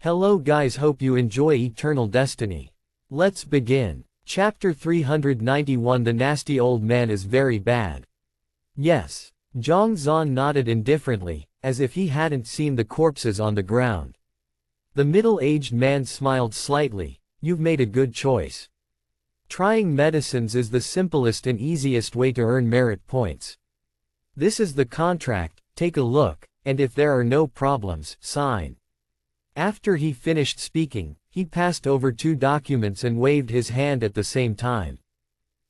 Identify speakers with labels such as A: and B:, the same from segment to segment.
A: Hello guys, hope you enjoy Eternal Destiny. Let's begin. Chapter 391. The nasty old man is very bad. Yes. Zhang Zan nodded indifferently, as if he hadn't seen the corpses on the ground. The middle-aged man smiled slightly. You've made a good choice. Trying medicines is the simplest and easiest way to earn merit points. This is the contract, take a look, and if there are no problems, sign. After he finished speaking, he passed over 2 documents and waved his hand at the same time.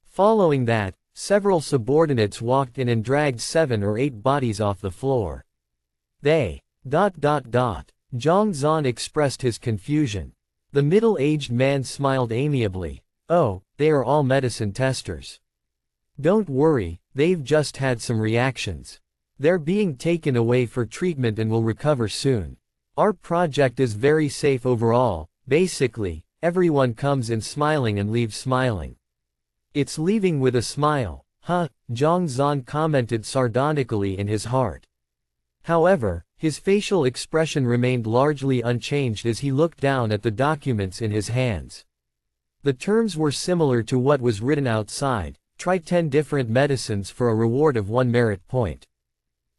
A: Following that, several subordinates walked in and dragged 7 or 8 bodies off the floor. Zhang Zan expressed his confusion. The middle-aged man smiled amiably. Oh, they are all medicine testers. Don't worry, they've just had some reactions. They're being taken away for treatment and will recover soon. Our project is very safe overall. Basically, everyone comes in smiling and leaves smiling. It's leaving with a smile, huh? Zhang Zan commented sardonically in his heart. However, his facial expression remained largely unchanged as he looked down at the documents in his hands. The terms were similar to what was written outside. Try 10 different medicines for a reward of 1 merit point.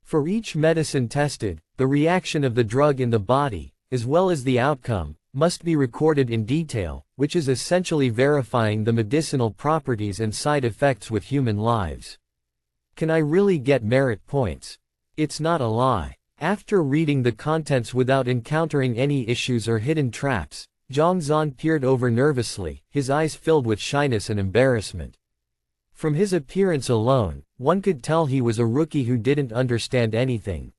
A: For each medicine tested, the reaction of the drug in the body, as well as the outcome, must be recorded in detail, which is essentially verifying the medicinal properties and side effects with human lives. Can I really get merit points? It's not a lie. After reading the contents without encountering any issues or hidden traps, Zhang Zan peered over nervously, his eyes filled with shyness and embarrassment. From his appearance alone, one could tell he was a rookie who didn't understand anything.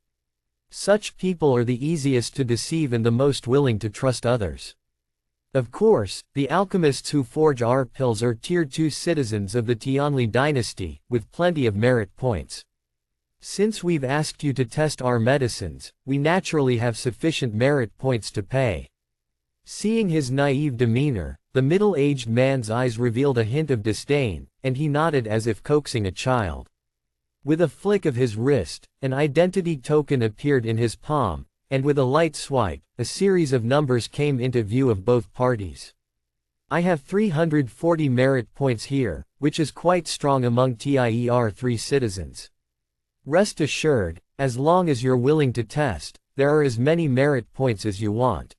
A: Such people are the easiest to deceive and the most willing to trust others. Of course, the alchemists who forge our pills are Tier 2 citizens of the Tianli dynasty, with plenty of merit points. Since we've asked you to test our medicines, we naturally have sufficient merit points to pay. Seeing his naive demeanor, the middle-aged man's eyes revealed a hint of disdain, and he nodded as if coaxing a child. With a flick of his wrist, an identity token appeared in his palm, and with a light swipe, a series of numbers came into view of both parties. I have 340 merit points here, which is quite strong among Tier 3 citizens. Rest assured, as long as you're willing to test, there are as many merit points as you want.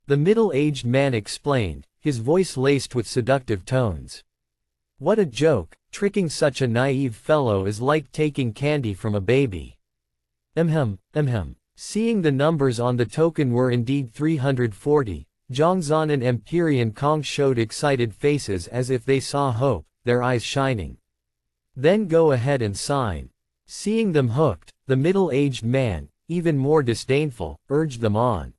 A: The middle-aged man explained, his voice laced with seductive tones. What a joke, tricking such a naive fellow is like taking candy from a baby. Seeing the numbers on the token were indeed 340, Zhang Zan and Empyrean Kong showed excited faces as if they saw hope, their eyes shining. Then go ahead and sign. Seeing them hooked, the middle-aged man, even more disdainful, urged them on.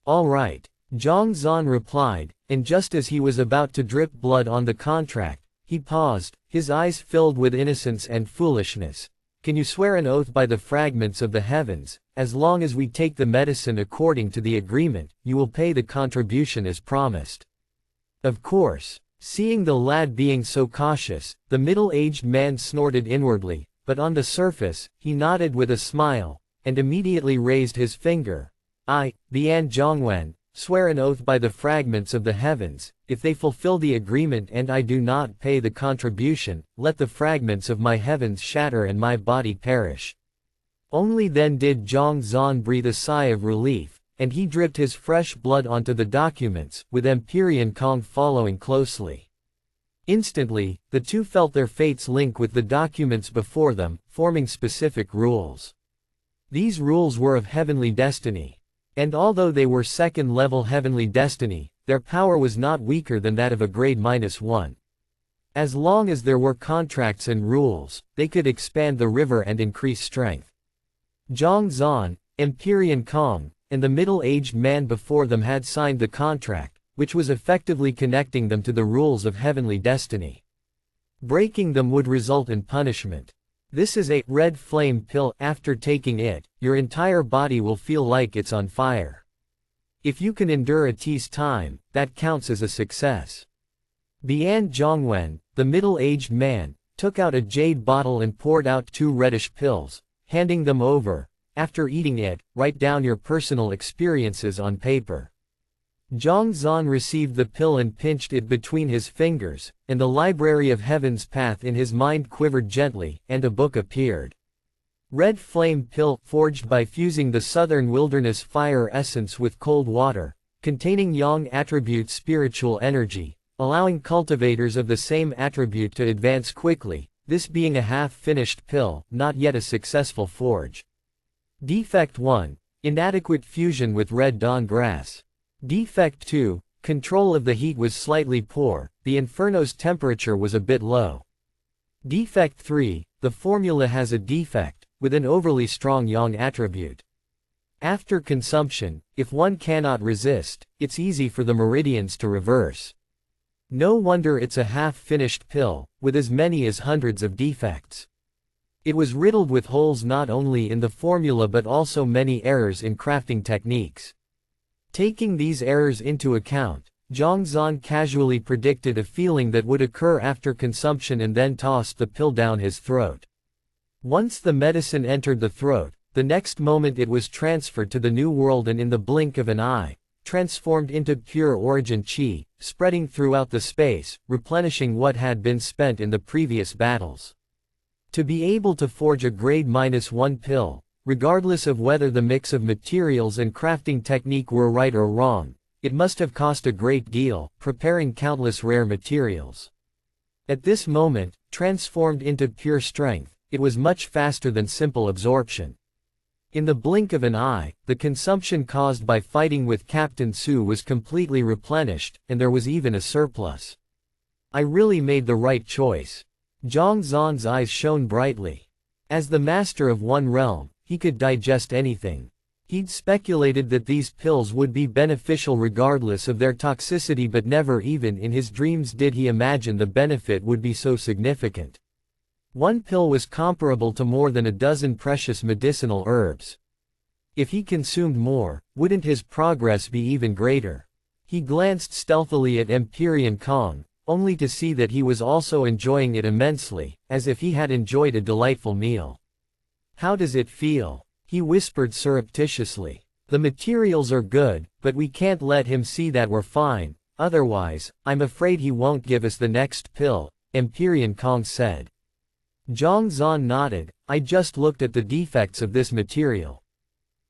A: All right, Zhang Zan replied, and just as he was about to drip blood on the contract, he paused, his eyes filled with innocence and foolishness. Can you swear an oath by the fragments of the heavens, as long as we take the medicine according to the agreement, you will pay the contribution as promised? Of course. Seeing the lad being so cautious, the middle-aged man snorted inwardly, but on the surface, he nodded with a smile, and immediately raised his finger. I, Bian Zhongwen, swear an oath by the fragments of the heavens, if they fulfill the agreement and I do not pay the contribution, let the fragments of my heavens shatter and my body perish. Only then did Zhang Zan breathe a sigh of relief, and he dripped his fresh blood onto the documents, with Empyrean Kong following closely. Instantly, the two felt their fates link with the documents before them, forming specific rules. These rules were of heavenly destiny. And although they were second-level heavenly destiny, their power was not weaker than that of a grade -1. As long as there were contracts and rules, they could expand the river and increase strength. Zhang Zan, Empyrean Kong, and the middle-aged man before them had signed the contract, which was effectively connecting them to the rules of heavenly destiny. Breaking them would result in punishment. This is a red flame pill. After taking it, your entire body will feel like it's on fire. If you can endure a tea's time, that counts as a success. Bian Zhongwen, the middle-aged man, took out a jade bottle and poured out 2 reddish pills, handing them over. After eating it, write down your personal experiences on paper. Zhang Zan received the pill and pinched it between his fingers, and the library of heaven's path in his mind quivered gently, and a book appeared. Red Flame Pill, forged by fusing the southern wilderness fire essence with cold water, containing yang attribute spiritual energy, allowing cultivators of the same attribute to advance quickly, this being a half-finished pill, not yet a successful forge. Defect 1. Inadequate fusion with red dawn grass. Defect 2. Control of the heat was slightly poor, the Inferno's temperature was a bit low. Defect 3. The formula has a defect, with an overly strong yang attribute. After consumption, if one cannot resist, it's easy for the meridians to reverse. No wonder it's a half-finished pill, with as many as hundreds of defects. It was riddled with holes not only in the formula but also many errors in crafting techniques. Taking these errors into account, Zhang Zan casually predicted a feeling that would occur after consumption and then tossed the pill down his throat. Once the medicine entered the throat, the next moment it was transferred to the new world and in the blink of an eye, transformed into pure origin qi, spreading throughout the space, replenishing what had been spent in the previous battles. To be able to forge a grade -1 pill, regardless of whether the mix of materials and crafting technique were right or wrong, it must have cost a great deal, preparing countless rare materials. At this moment, transformed into pure strength, it was much faster than simple absorption. In the blink of an eye, the consumption caused by fighting with Captain Su was completely replenished, and there was even a surplus. I really made the right choice. Zhang Zan's eyes shone brightly. As the master of one realm, he could digest anything. He'd speculated that these pills would be beneficial regardless of their toxicity, but never even in his dreams did he imagine the benefit would be so significant. One pill was comparable to more than a dozen precious medicinal herbs. If he consumed more, wouldn't his progress be even greater? He glanced stealthily at Empyrean Kong, only to see that he was also enjoying it immensely, as if he had enjoyed a delightful meal. "How does it feel?" he whispered surreptitiously. "The materials are good, but we can't let him see that we're fine, otherwise, I'm afraid he won't give us the next pill," Empyrean Kong said. Zhang Zan nodded. "I just looked at the defects of this material.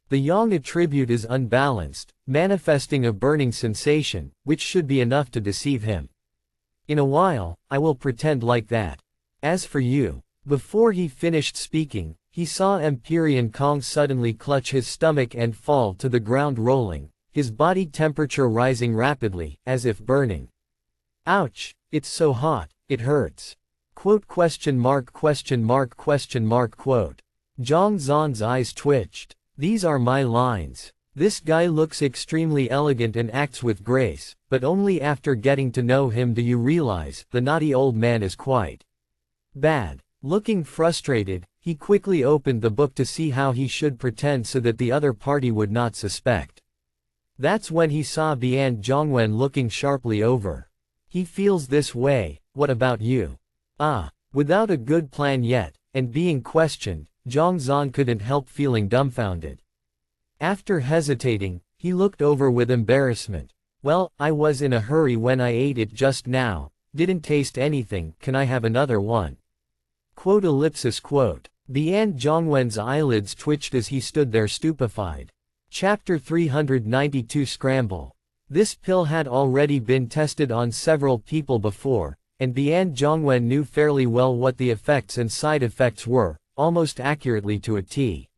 A: The yang attribute is unbalanced, manifesting a burning sensation, which should be enough to deceive him. In a while, I will pretend like that. As for you..." Before he finished speaking, he saw Empyrean Kong suddenly clutch his stomach and fall to the ground rolling, his body temperature rising rapidly, as if burning. "Ouch, it's so hot, it hurts." Quote question mark question mark question mark quote. Zhang Zan's eyes twitched. "These are my lines. This guy looks extremely elegant and acts with grace, but only after getting to know him do you realize the naughty old man is quite bad." Looking frustrated, he quickly opened the book to see how he should pretend so that the other party would not suspect. That's when he saw Bian Zhongwen looking sharply over. "He feels this way, what about you?" Without a good plan yet, and being questioned, Zhang Zan couldn't help feeling dumbfounded. After hesitating, he looked over with embarrassment. "Well, I was in a hurry when I ate it just now, didn't taste anything, can I have another one?" Quote. Bian Zhongwen's eyelids twitched as he stood there stupefied. Chapter 392 Scramble. This pill had already been tested on several people before, and Bian Zhongwen knew fairly well what the effects and side effects were, almost accurately to a T.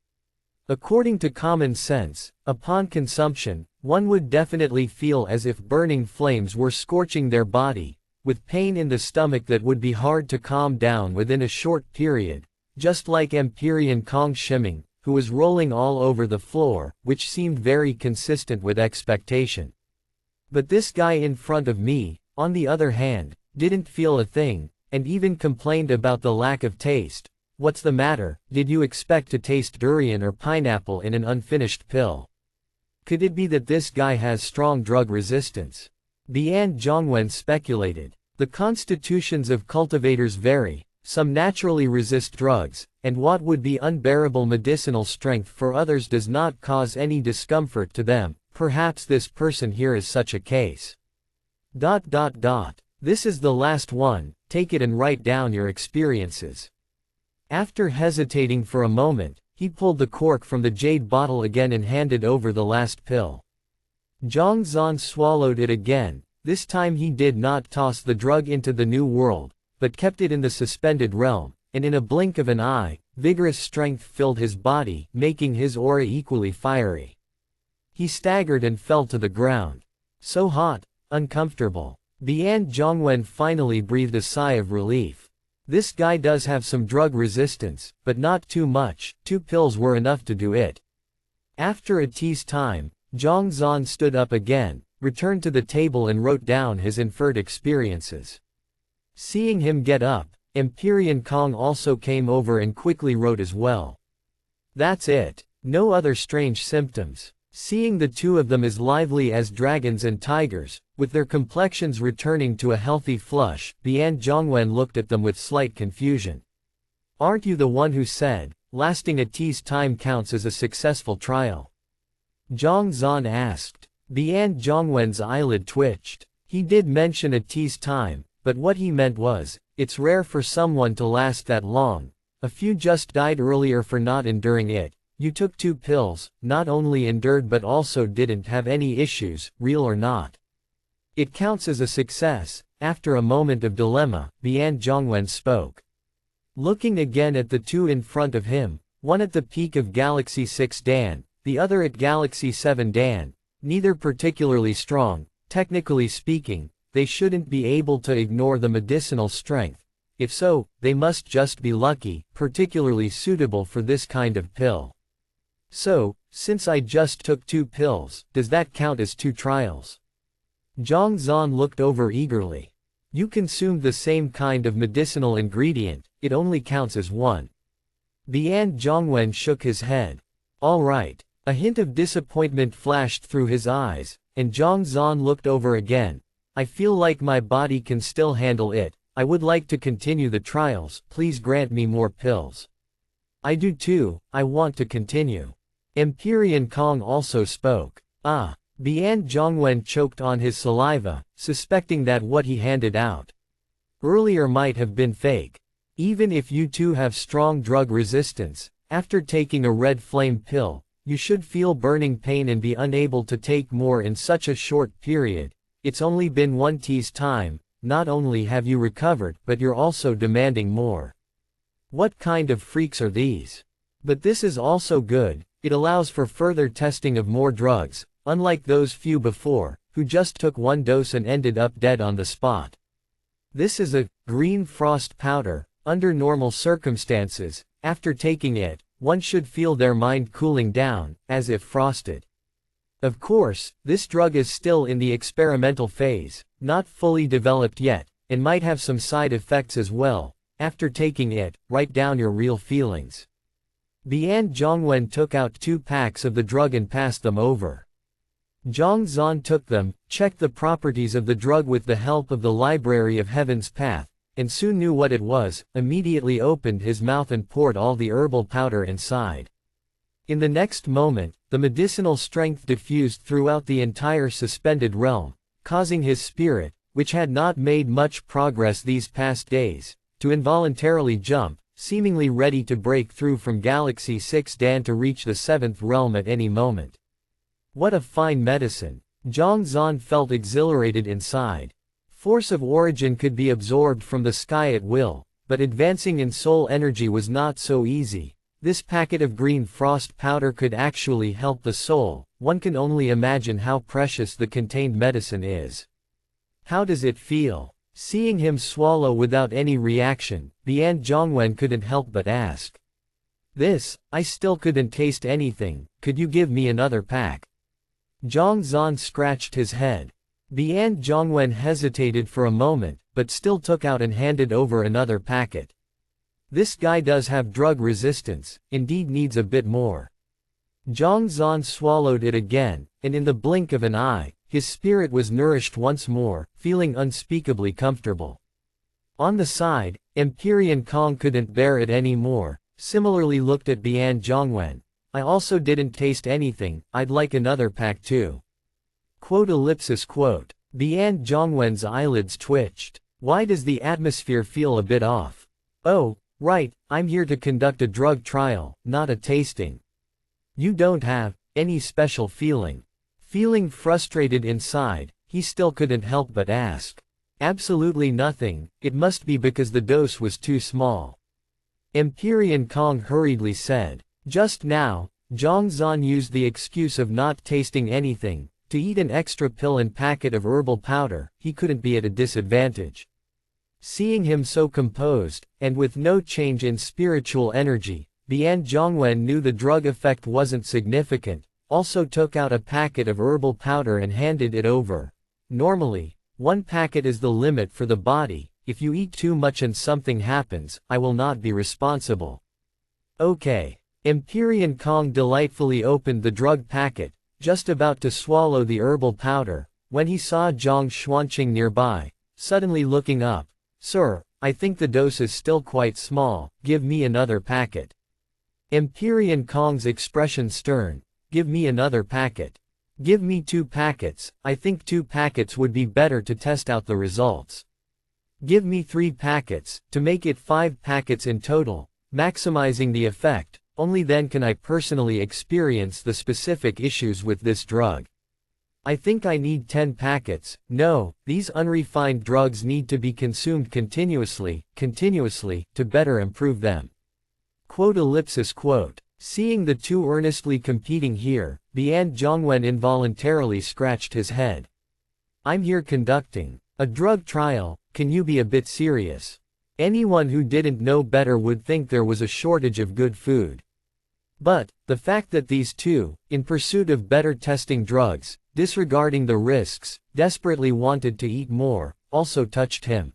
A: According to common sense, upon consumption, one would definitely feel as if burning flames were scorching their body, with pain in the stomach that would be hard to calm down within a short period, just like Empyrean Kong Shiming, who was rolling all over the floor, which seemed very consistent with expectation. But this guy in front of me, on the other hand, didn't feel a thing, and even complained about the lack of taste. "What's the matter? Did you expect to taste durian or pineapple in an unfinished pill? Could it be that this guy has strong drug resistance?" Bian Zhongwen speculated. "The constitutions of cultivators vary, some naturally resist drugs, and what would be unbearable medicinal strength for others does not cause any discomfort to them, perhaps this person here is such a case. This is the last one, take it and write down your experiences. After hesitating for a moment, he pulled the cork from the jade bottle again and handed over the last pill. Zhang Zan swallowed it again. This time he did not toss the drug into the new world, but kept it in the suspended realm, and in a blink of an eye, vigorous strength filled his body, making his aura equally fiery. He staggered and fell to the ground. So hot, uncomfortable. Bian Zhongwen finally breathed a sigh of relief. This guy does have some drug resistance, but not too much, 2 pills were enough to do it. After a tea's time, Zhang Zan stood up again, returned to the table and wrote down his inferred experiences. Seeing him get up, Empyrean Kong also came over and quickly wrote as well. That's it. No other strange symptoms. Seeing the two of them as lively as dragons and tigers, with their complexions returning to a healthy flush, Bian Zhongwen looked at them with slight confusion. Aren't you the one who said, lasting a tea's time counts as a successful trial? Zhang Zan asked. Bian Zhongwen's eyelid twitched. He did mention a tea's time, but what he meant was, it's rare for someone to last that long. A few just died earlier for not enduring it. You took 2 pills, not only endured but also didn't have any issues, real or not. It counts as a success. After a moment of dilemma, Bian Zhongwen spoke. Looking again at the two in front of him, one at the peak of Galaxy 6 Dan, the other at Galaxy 7 Dan, neither particularly strong, technically speaking, they shouldn't be able to ignore the medicinal strength. If so, they must just be lucky, particularly suitable for this kind of pill. So, since I just took 2 pills, does that count as 2 trials? Zhang Zan looked over eagerly. You consumed the same kind of medicinal ingredient, it only counts as 1. Bian Zhongwen shook his head. All right. A hint of disappointment flashed through his eyes, and Zhang Zan looked over again. I feel like my body can still handle it. I would like to continue the trials, please grant me more pills. I do too, I want to continue. Empyrean Kong also spoke. Bian Zhongwen choked on his saliva, suspecting that what he handed out earlier might have been fake. Even if you two have strong drug resistance, after taking a red flame pill, you should feel burning pain and be unable to take more in such a short period. It's only been 1 tea's time, not only have you recovered, but you're also demanding more. What kind of freaks are these? But this is also good, it allows for further testing of more drugs, unlike those few before, who just took 1 dose and ended up dead on the spot. This is a green frost powder. Under normal circumstances, after taking it, one should feel their mind cooling down, as if frosted. Of course, this drug is still in the experimental phase, not fully developed yet, and might have some side effects as well. After taking it, write down your real feelings. Bian Zhongwen took out 2 packs of the drug and passed them over. Zhang Zan took them, checked the properties of the drug with the help of the Library of Heaven's Path, and soon knew what it was, immediately opened his mouth and poured all the herbal powder inside. In the next moment, the medicinal strength diffused throughout the entire suspended realm, causing his spirit, which had not made much progress these past days, to involuntarily jump, seemingly ready to break through from Galaxy 6 Dan to reach the 7th realm at any moment. What a fine medicine! Zhang Zan felt exhilarated inside. Force of origin could be absorbed from the sky at will, but advancing in soul energy was not so easy. This packet of green frost powder could actually help the soul. One can only imagine how precious the contained medicine is. How does it feel? Seeing him swallow without any reaction, Bian Zhongwen couldn't help but ask. I still couldn't taste anything, could you give me another pack? Zhang Zan scratched his head. Bian Zhongwen hesitated for a moment, but still took out and handed over another packet. This guy does have drug resistance, indeed needs a bit more. Zhang Zan swallowed it again, and in the blink of an eye, his spirit was nourished once more, feeling unspeakably comfortable. On the side, Empyrean Kong couldn't bear it anymore, similarly looked at Bian Zhongwen. I also didn't taste anything, I'd like another pack too. Quote. Bian Zhongwen's eyelids twitched. Why does the atmosphere feel a bit off? Oh, right, I'm here to conduct a drug trial, not a tasting. You don't have any special feeling. Feeling frustrated inside, he still couldn't help but ask. Absolutely nothing, it must be because the dose was too small. Empyrean Kong hurriedly said. Just now, Zhang Zan used the excuse of not tasting anything, to eat an extra pill and packet of herbal powder. He couldn't be at a disadvantage. Seeing him so composed, and with no change in spiritual energy, Bian Zhongwen knew the drug effect wasn't significant, also took out a packet of herbal powder and handed it over. Normally, one packet is the limit for the body. If you eat too much and something happens, I will not be responsible. Okay. Empyrean Kong delightfully opened the drug packet, just about to swallow the herbal powder, when he saw Zhang Xuanqing nearby, suddenly looking up. Sir, I think the dose is still quite small, give me another packet. Empyrean Kong's expression stern. Give me another packet. Give me 2 packets, I think 2 packets would be better to test out the results. Give me 3 packets, to make it 5 packets in total, maximizing the effect, only then can I personally experience the specific issues with this drug. I think I need 10 packets. No, these unrefined drugs need to be consumed continuously, to better improve them. Quote. Seeing the two earnestly competing here, Bian Zhongwen involuntarily scratched his head. I'm here conducting a drug trial, can you be a bit serious? Anyone who didn't know better would think there was a shortage of good food. But, the fact that these two, in pursuit of better testing drugs, disregarding the risks, desperately wanted to eat more, also touched him.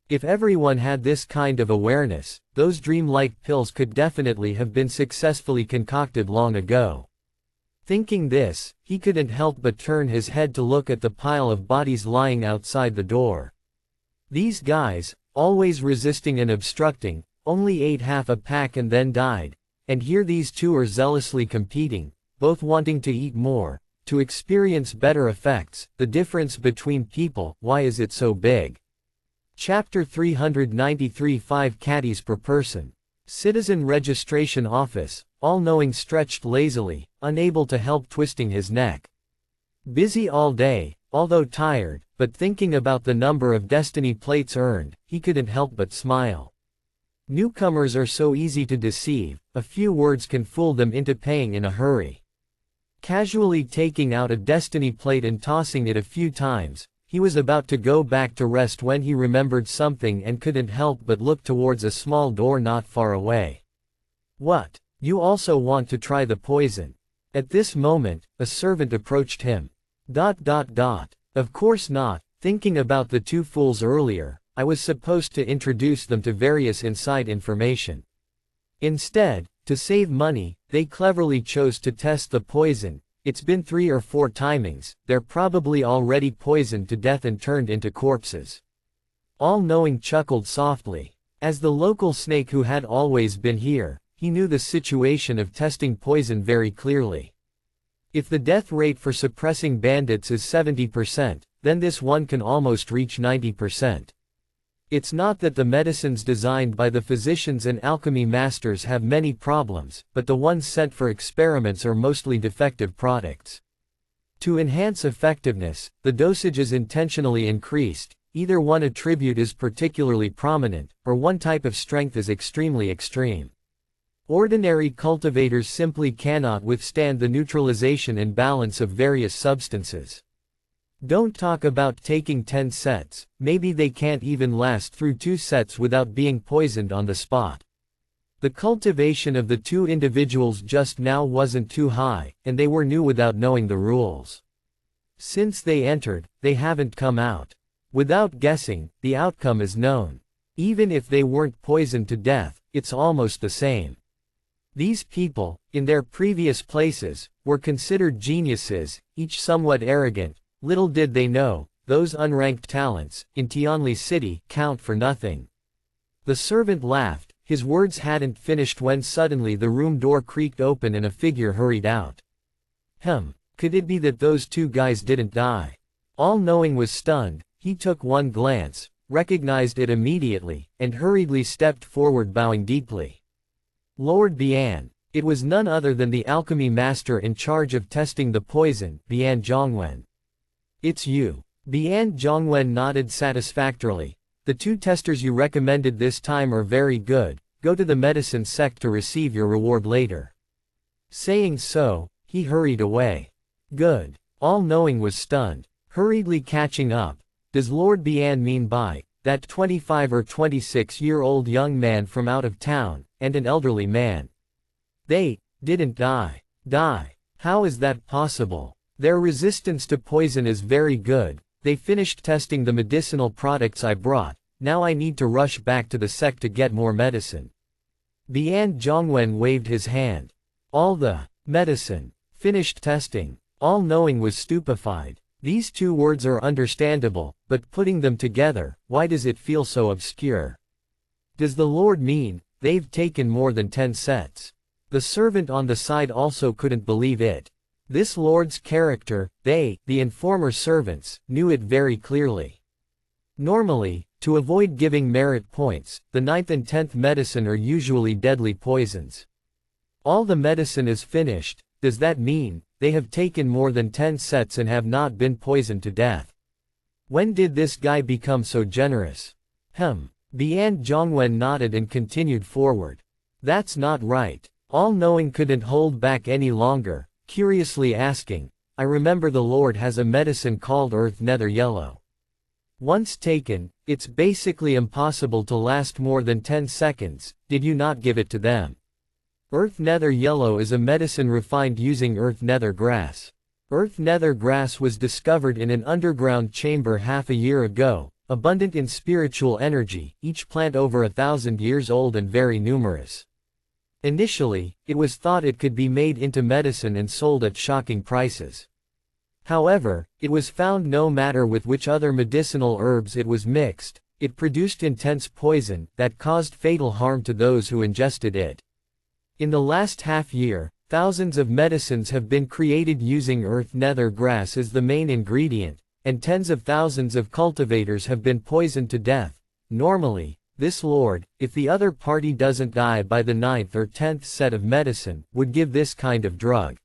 A: If everyone had this kind of awareness, those dream-like pills could definitely have been successfully concocted long ago. Thinking this, he couldn't help but turn his head to look at the pile of bodies lying outside the door. These guys, always resisting and obstructing, only ate half a pack and then died. And here these two are zealously competing, both wanting to eat more, to experience better effects. The difference between people, why is it so big? Chapter 393 5 caddies per person. Citizen Registration Office, all-knowing stretched lazily, unable to help twisting his neck. Busy all day, although tired, but thinking about the number of destiny plates earned, he couldn't help but smile. Newcomers are so easy to deceive, a few words can fool them into paying in a hurry. Casually taking out a destiny plate and tossing it a few times, he was about to go back to rest when he remembered something and couldn't help but look towards a small door not far away. What? You also want to try the poison? At this moment, a servant approached him. Of course not, thinking about the two fools earlier, I was supposed to introduce them to various inside information. Instead, to save money, they cleverly chose to test the poison. It's been 3 or 4 timings, they're probably already poisoned to death and turned into corpses. All-knowing chuckled softly. As the local snake who had always been here, he knew the situation of testing poison very clearly. If the death rate for suppressing bandits is 70%, then this one can almost reach 90%. It's not that the medicines designed by the physicians and alchemy masters have many problems, but the ones sent for experiments are mostly defective products. To enhance effectiveness, the dosage is intentionally increased, either one attribute is particularly prominent, or one type of strength is extremely extreme. Ordinary cultivators simply cannot withstand the neutralization and balance of various substances. Don't talk about taking 10 sets, maybe they can't even last through 2 sets without being poisoned on the spot. The cultivation of the two individuals just now wasn't too high, and they were new without knowing the rules. Since they entered, they haven't come out. Without guessing, the outcome is known. Even if they weren't poisoned to death, it's almost the same. These people, in their previous places, were considered geniuses, each somewhat arrogant. Little did they know, those unranked talents, in Tianli City, count for nothing. The servant laughed, his words hadn't finished when suddenly the room door creaked open and a figure hurried out. Could it be that those two guys didn't die? All-Knowing was stunned. He took one glance, recognized it immediately, and hurriedly stepped forward, bowing deeply. Lord Bian. It was none other than the alchemy master in charge of testing the poison, Bian Zhongwen. It's you. Bian Zhongwen nodded satisfactorily. The two testers you recommended this time are very good. Go to the medicine sect to receive your reward later. Saying so, he hurried away. Good. All-Knowing was stunned, hurriedly catching up. Does Lord Bian mean by that 25 or 26-year-old young man from out of town, and an elderly man? They didn't die. Die? How is that possible? Their resistance to poison is very good. They finished testing the medicinal products I brought. Now I need to rush back to the sect to get more medicine. Bian Zhongwen waved his hand. All the medicine finished testing. All-Knowing was stupefied. These two words are understandable, but putting them together, why does it feel so obscure? Does the Lord mean they've taken more than 10 sets? The servant on the side also couldn't believe it. This Lord's character, the informer servants, knew it very clearly. Normally, to avoid giving merit points, the 9th and 10th medicine are usually deadly poisons. All the medicine is finished. Does that mean they have taken more than 10 sets and have not been poisoned to death? When did this guy become so generous? Bian Zhongwen nodded and continued forward. That's not right. All-Knowing couldn't hold back any longer, curiously asking, I remember the Lord has a medicine called Earth Nether Yellow. Once taken, it's basically impossible to last more than 10 seconds, did you not give it to them? Earth Nether Yellow is a medicine refined using Earth Nether grass. Earth Nether grass was discovered in an underground chamber half a year ago, abundant in spiritual energy, each plant over 1,000 years old and very numerous. Initially, it was thought it could be made into medicine and sold at shocking prices. However, it was found no matter with which other medicinal herbs it was mixed, it produced intense poison that caused fatal harm to those who ingested it. In the last half year, thousands of medicines have been created using Earth Nether grass as the main ingredient, and tens of thousands of cultivators have been poisoned to death. Normally, this Lord, if the other party doesn't die by the 9th or 10th set of medicine, would give this kind of drug.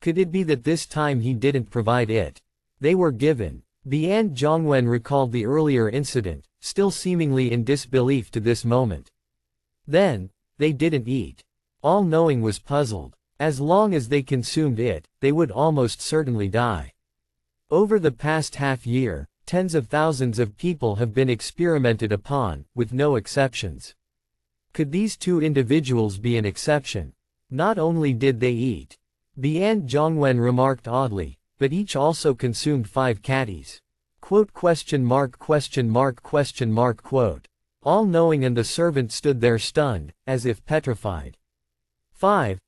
A: Could it be that this time he didn't provide it? They were given. Bian Zhongwen recalled the earlier incident, still seemingly in disbelief to this moment. Then, they didn't eat. All-Knowing was puzzled. As long as they consumed it, they would almost certainly die. Over the past half year, tens of thousands of people have been experimented upon, with no exceptions. Could these two individuals be an exception? Not only did they eat, Bian Zhongwen remarked oddly, but each also consumed 5 caddies. Quote? All-Knowing and the servant stood there stunned, as if petrified. 5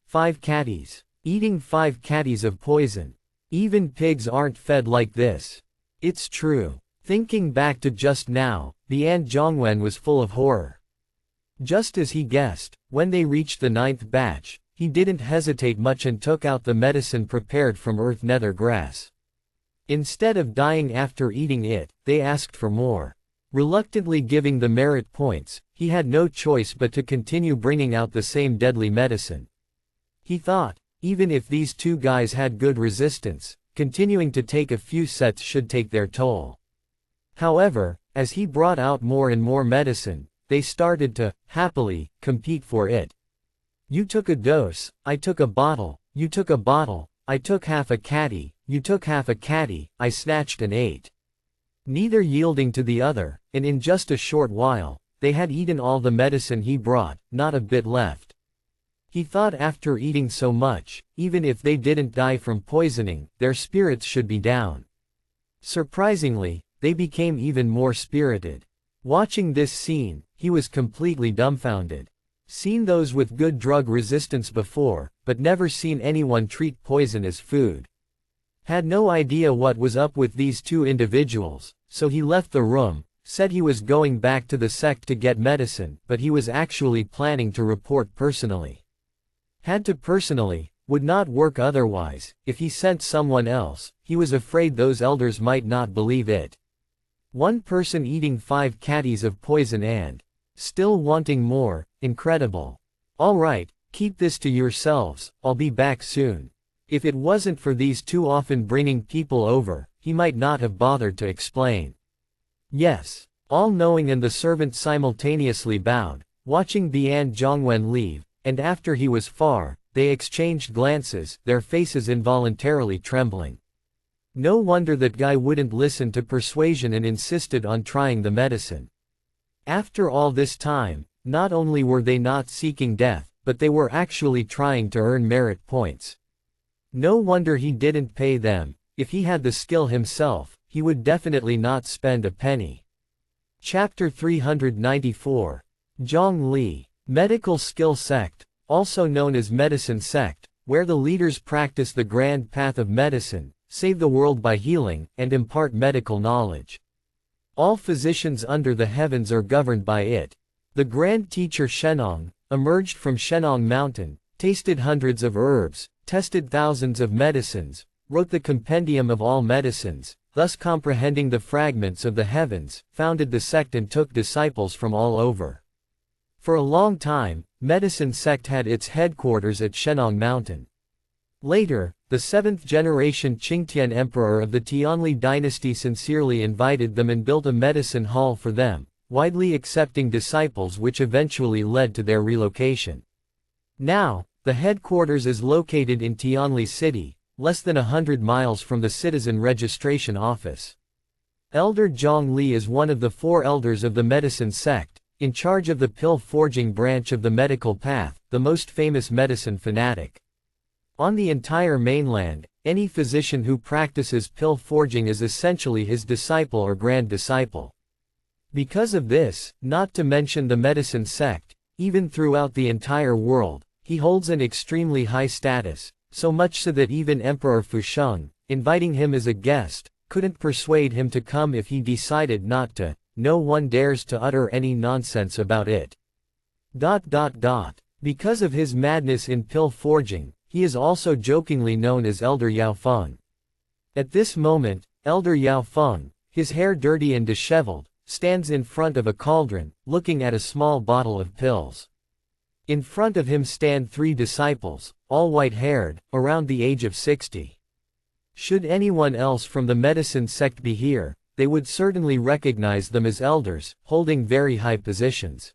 A: caddies. Eating 5 caddies of poison. Even pigs aren't fed like this. It's true. Thinking back to just now, Bian Zhongwen was full of horror. Just as he guessed, when they reached the 9th batch, he didn't hesitate much and took out the medicine prepared from Earth Nether grass. Instead of dying after eating it, they asked for more. Reluctantly giving the merit points, he had no choice but to continue bringing out the same deadly medicine. He thought, even if these two guys had good resistance, continuing to take a few sets should take their toll. However, as he brought out more and more medicine, they started to, happily, compete for it. You took a dose, I took a bottle, you took a bottle, I took half a caddy, you took half a caddy, I snatched and ate. Neither yielding to the other, and in just a short while, they had eaten all the medicine he brought, not a bit left. He thought after eating so much, even if they didn't die from poisoning, their spirits should be down. Surprisingly, they became even more spirited. Watching this scene, he was completely dumbfounded. Seen those with good drug resistance before, but never seen anyone treat poison as food. Had no idea what was up with these two individuals, so he left the room, said he was going back to the sect to get medicine, but he was actually planning to report personally. Had to personally, Would not work otherwise. If he sent someone else, he was afraid those elders might not believe it. One person eating 5 caddies of poison and still wanting more, incredible. All right, keep this to yourselves, I'll be back soon. If it wasn't for these two often bringing people over, he might not have bothered to explain. Yes, all-knowing and the servant simultaneously bowed, watching Bian Zhongwen leave, and after he was far, they exchanged glances, their faces involuntarily trembling. No wonder that guy wouldn't listen to persuasion and insisted on trying the medicine. After all this time, not only were they not seeking death, but they were actually trying to earn merit points. No wonder he didn't pay them. If he had the skill himself, he would definitely not spend a penny. Chapter 394. Zhong Li, Medical Skill Sect, also known as Medicine Sect, where the leaders practice the grand path of medicine, save the world by healing, and impart medical knowledge. All physicians under the heavens are governed by it. The grand teacher Shenong emerged from Shenong Mountain, tasted hundreds of herbs, tested thousands of medicines, wrote the compendium of all medicines, thus comprehending the fragments of the heavens, founded the sect and took disciples from all over. For a long time, Medicine Sect had its headquarters at Shenong Mountain. Later, the 7th-generation Qingtian emperor of the Tianli dynasty sincerely invited them and built a medicine hall for them, widely accepting disciples, which eventually led to their relocation. Now, the headquarters is located in Tianli City, less than 100 miles from the citizen registration office. Elder Zhong Li is one of the 4 elders of the Medicine Sect, in charge of the pill-forging branch of the medical path, the most famous medicine fanatic. On the entire mainland, any physician who practices pill forging is essentially his disciple or grand disciple. Because of this, not to mention the Medicine Sect, even throughout the entire world, he holds an extremely high status, so much so that even Emperor Fusheng, inviting him as a guest, couldn't persuade him to come if he decided not to. No one dares to utter any nonsense about it. Because of his madness in pill forging, he is also jokingly known as Elder Yao Feng. At this moment, Elder Yao Feng, his hair dirty and disheveled, stands in front of a cauldron, looking at a small bottle of pills. In front of him stand 3 disciples, all white-haired, around the age of 60. Should anyone else from the Medicine Sect be here, they would certainly recognize them as elders, holding very high positions.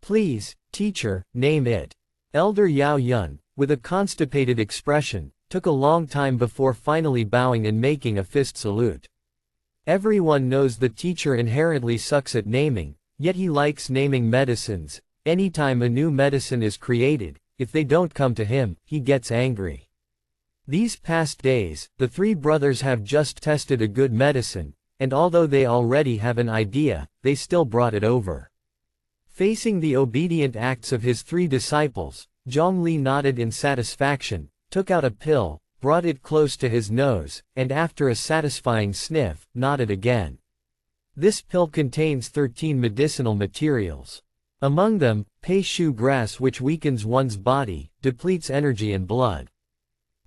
A: Please, teacher, name it. Elder Yao Yun, with a constipated expression, took a long time before finally bowing and making a fist salute. Everyone knows the teacher inherently sucks at naming, yet he likes naming medicines. Anytime a new medicine is created, if they don't come to him, he gets angry. These past days, the 3 brothers have just tested a good medicine, and although they already have an idea, they still brought it over. Facing the obedient acts of his 3 disciples, Zhong Li nodded in satisfaction, took out a pill, brought it close to his nose, and after a satisfying sniff, nodded again. This pill contains 13 medicinal materials. Among them, Pei Shu grass, which weakens one's body, depletes energy and blood.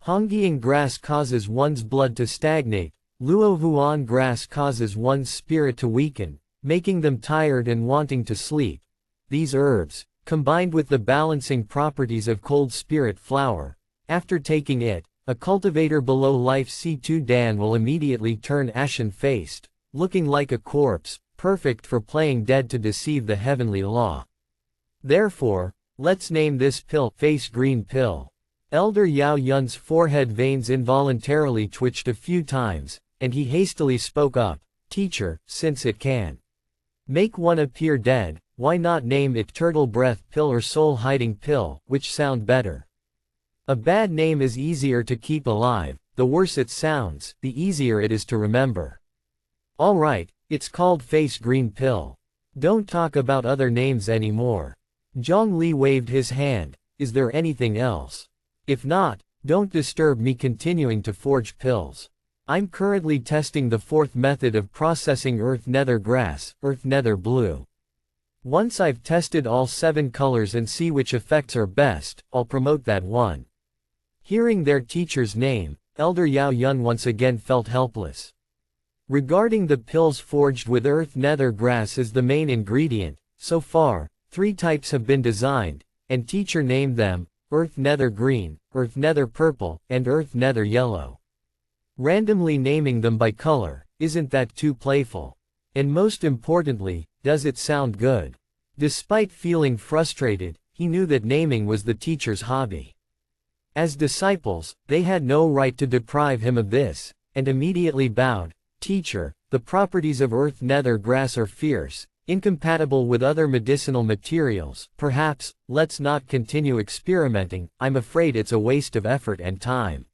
A: Hongyiang grass causes one's blood to stagnate. Luo Huan grass causes one's spirit to weaken, making them tired and wanting to sleep. These herbs, combined with the balancing properties of cold spirit flower, after taking it, a cultivator below life C2 Dan will immediately turn ashen-faced, looking like a corpse, perfect for playing dead to deceive the heavenly law. Therefore, let's name this pill Face Green Pill. Elder Yao Yun's forehead veins involuntarily twitched a few times, and he hastily spoke up, "Teacher, since it can make one appear dead, why not name it Turtle Breath Pill or Soul Hiding Pill, which sound better? A bad name is easier to keep alive, the worse it sounds, the easier it is to remember. Alright, it's called Face Green Pill. Don't talk about other names anymore." Zhong Li waved his hand. "Is there anything else? If not, don't disturb me continuing to forge pills. I'm currently testing the 4th method of processing Earth Nether Grass, Earth Nether Blue. Once I've tested all 7 colors and see which effects are best, I'll promote that one." Hearing their teacher's name, Elder Yao Yun once again felt helpless. Regarding the pills forged with earth nether grass as the main ingredient, so far, 3 types have been designed, and teacher named them, earth nether green, earth nether purple, and earth nether yellow. Randomly naming them by color, isn't that too playful? And most importantly, does it sound good? Despite feeling frustrated, he knew that naming was the teacher's hobby. As disciples, they had no right to deprive him of this, and immediately bowed. Teacher, the properties of earth nether grass are fierce, incompatible with other medicinal materials. Perhaps, let's not continue experimenting, I'm afraid it's a waste of effort and time.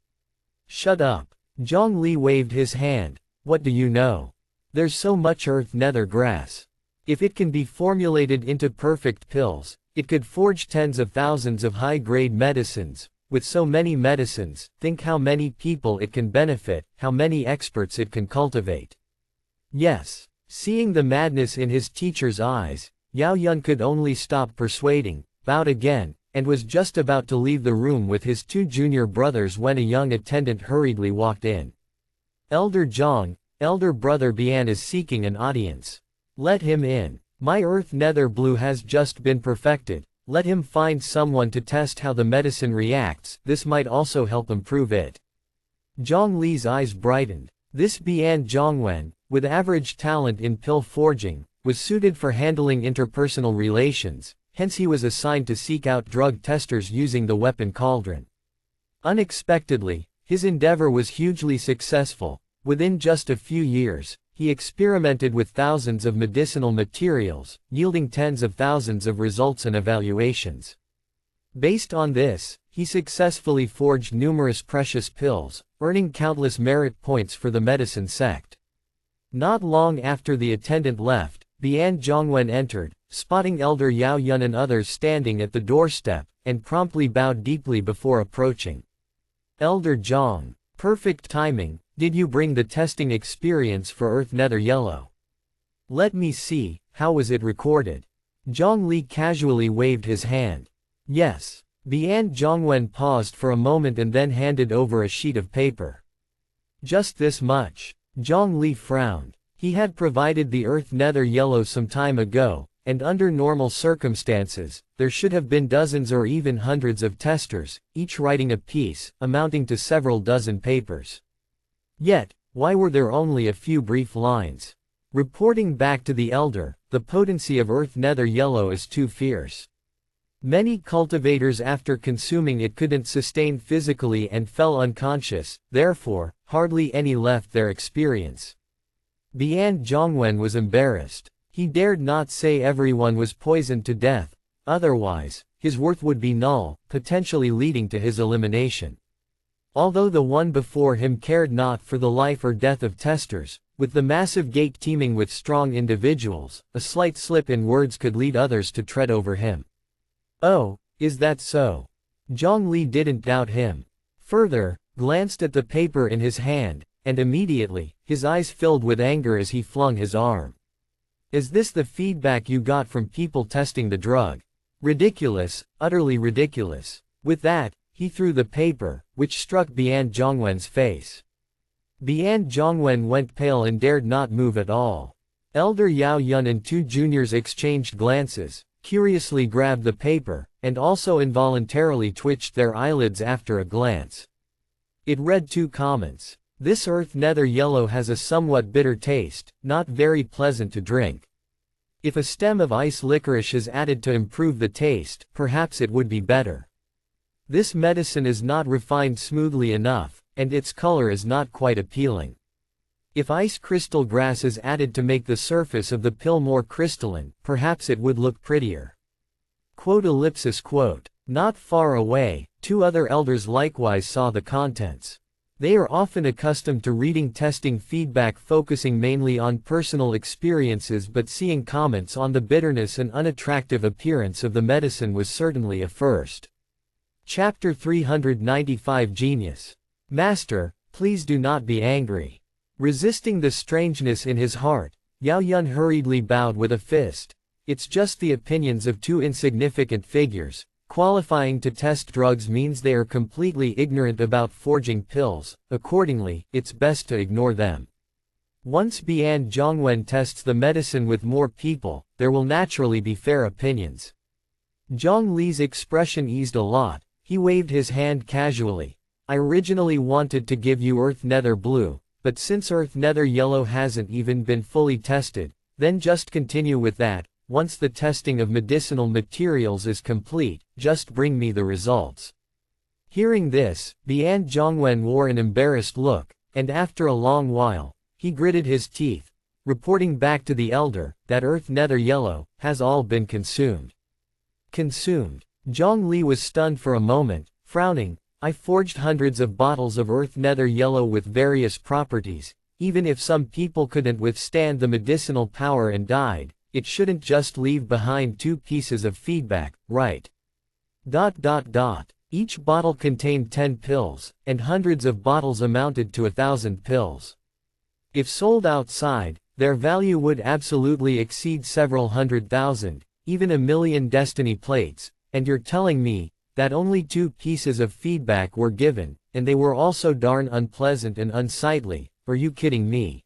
A: Shut up. Zhang Li waved his hand. What do you know? There's so much earth nether grass. If it can be formulated into perfect pills, it could forge tens of thousands of high-grade medicines. With so many medicines, think how many people it can benefit, how many experts it can cultivate. Yes. Seeing the madness in his teacher's eyes, Yao Yun could only stop persuading, bowed again, and was just about to leave the room with his 2 junior brothers when a young attendant hurriedly walked in. Elder Zhang, elder brother Bian is seeking an audience. Let him in. My earth nether blue has just been perfected. Let him find someone to test how the medicine reacts, this might also help improve it. Zhang Li's eyes brightened. This Bian Zhongwen, with average talent in pill forging, was suited for handling interpersonal relations, hence he was assigned to seek out drug testers using the weapon cauldron. Unexpectedly, his endeavor was hugely successful. Within just a few years, he experimented with thousands of medicinal materials, yielding tens of thousands of results and evaluations. Based on this, he successfully forged numerous precious pills, earning countless merit points for the medicine sect. Not long after the attendant left, Bian Zhongwen entered, spotting Elder Yao Yun and others standing at the doorstep, and promptly bowed deeply before approaching. Elder Zhang, perfect timing. Did you bring the testing experience for earth nether yellow? Let me see, how was it recorded? Zhang Li casually waved his hand. Yes. Bian Zhongwen paused for a moment and then handed over a sheet of paper. Just this much. Zhang Li frowned. He had provided the earth nether yellow some time ago, and under normal circumstances, there should have been dozens or even hundreds of testers, each writing a piece, amounting to several dozen papers. Yet, why were there only a few brief lines? Reporting back to the elder, the potency of earth nether yellow is too fierce. Many cultivators after consuming it couldn't sustain physically and fell unconscious, therefore, hardly any left their experience. Bian Zhongwen was embarrassed. He dared not say everyone was poisoned to death, otherwise, his worth would be null, potentially leading to his elimination. Although the one before him cared not for the life or death of testers, with the massive gate teeming with strong individuals, a slight slip in words could lead others to tread over him. Oh, is that so? Zhang Li didn't doubt him. Further, glanced at the paper in his hand, and immediately, his eyes filled with anger as he flung his arm. Is this the feedback you got from people testing the drug? Ridiculous, utterly ridiculous. With that, he threw the paper, which struck Bian Zhongwen's face. Bian Zhongwen went pale and dared not move at all. Elder Yao Yun and 2 juniors exchanged glances, curiously grabbed the paper, and also involuntarily twitched their eyelids after a glance. It read 2 comments. This earth nether yellow has a somewhat bitter taste, not very pleasant to drink. If a stem of ice licorice is added to improve the taste, perhaps it would be better. This medicine is not refined smoothly enough, and its color is not quite appealing. If ice crystal grass is added to make the surface of the pill more crystalline, perhaps it would look prettier. Quote. Not far away, 2 other elders likewise saw the contents. They are often accustomed to reading testing feedback focusing mainly on personal experiences, but seeing comments on the bitterness and unattractive appearance of the medicine was certainly a first. Chapter 395 Genius. Master, please do not be angry. Resisting the strangeness in his heart, Yao Yun hurriedly bowed with a fist. It's just the opinions of 2 insignificant figures, Qualifying to test drugs means they are completely ignorant about forging pills, accordingly, it's best to ignore them. Once Bian Zhongwen tests the medicine with more people, there will naturally be fair opinions. Zhang Li's expression eased a lot. He waved his hand casually. I originally wanted to give you Earth Nether Blue, but since Earth Nether Yellow hasn't even been fully tested, then just continue with that. Once the testing of medicinal materials is complete, just bring me the results. Hearing this, Bian Zhongwen wore an embarrassed look, and after a long while, he gritted his teeth, reporting back to the elder that Earth Nether Yellow has all been consumed. Consumed. Zhang Li was stunned for a moment, frowning. I forged hundreds of bottles of Earth Nether Yellow with various properties. Even if some people couldn't withstand the medicinal power and died, it shouldn't just leave behind 2 pieces of feedback, right? Each bottle contained 10 pills, and hundreds of bottles amounted to 1,000 pills. If sold outside, their value would absolutely exceed several 100,000, even 1,000,000 destiny plates, and you're telling me that only 2 pieces of feedback were given, and they were also darn unpleasant and unsightly. Are you kidding me?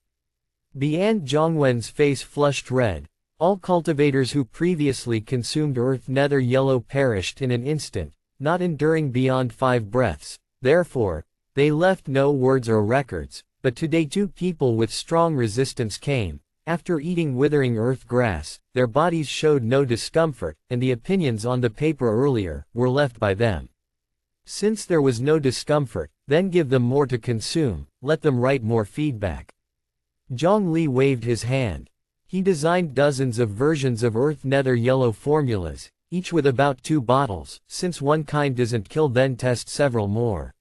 A: Bian Zhongwen's face flushed red. All cultivators who previously consumed Earth Nether Yellow perished in an instant, not enduring beyond 5 breaths. Therefore, they left no words or records, but today 2 people with strong resistance came. After eating withering earth grass, their bodies showed no discomfort, and the opinions on the paper earlier were left by them. Since there was no discomfort, then give them more to consume, let them write more feedback. Zhang Li waved his hand. He designed dozens of versions of Earth Nether Yellow formulas, each with about 2 bottles. Since one kind doesn't kill, then test several more.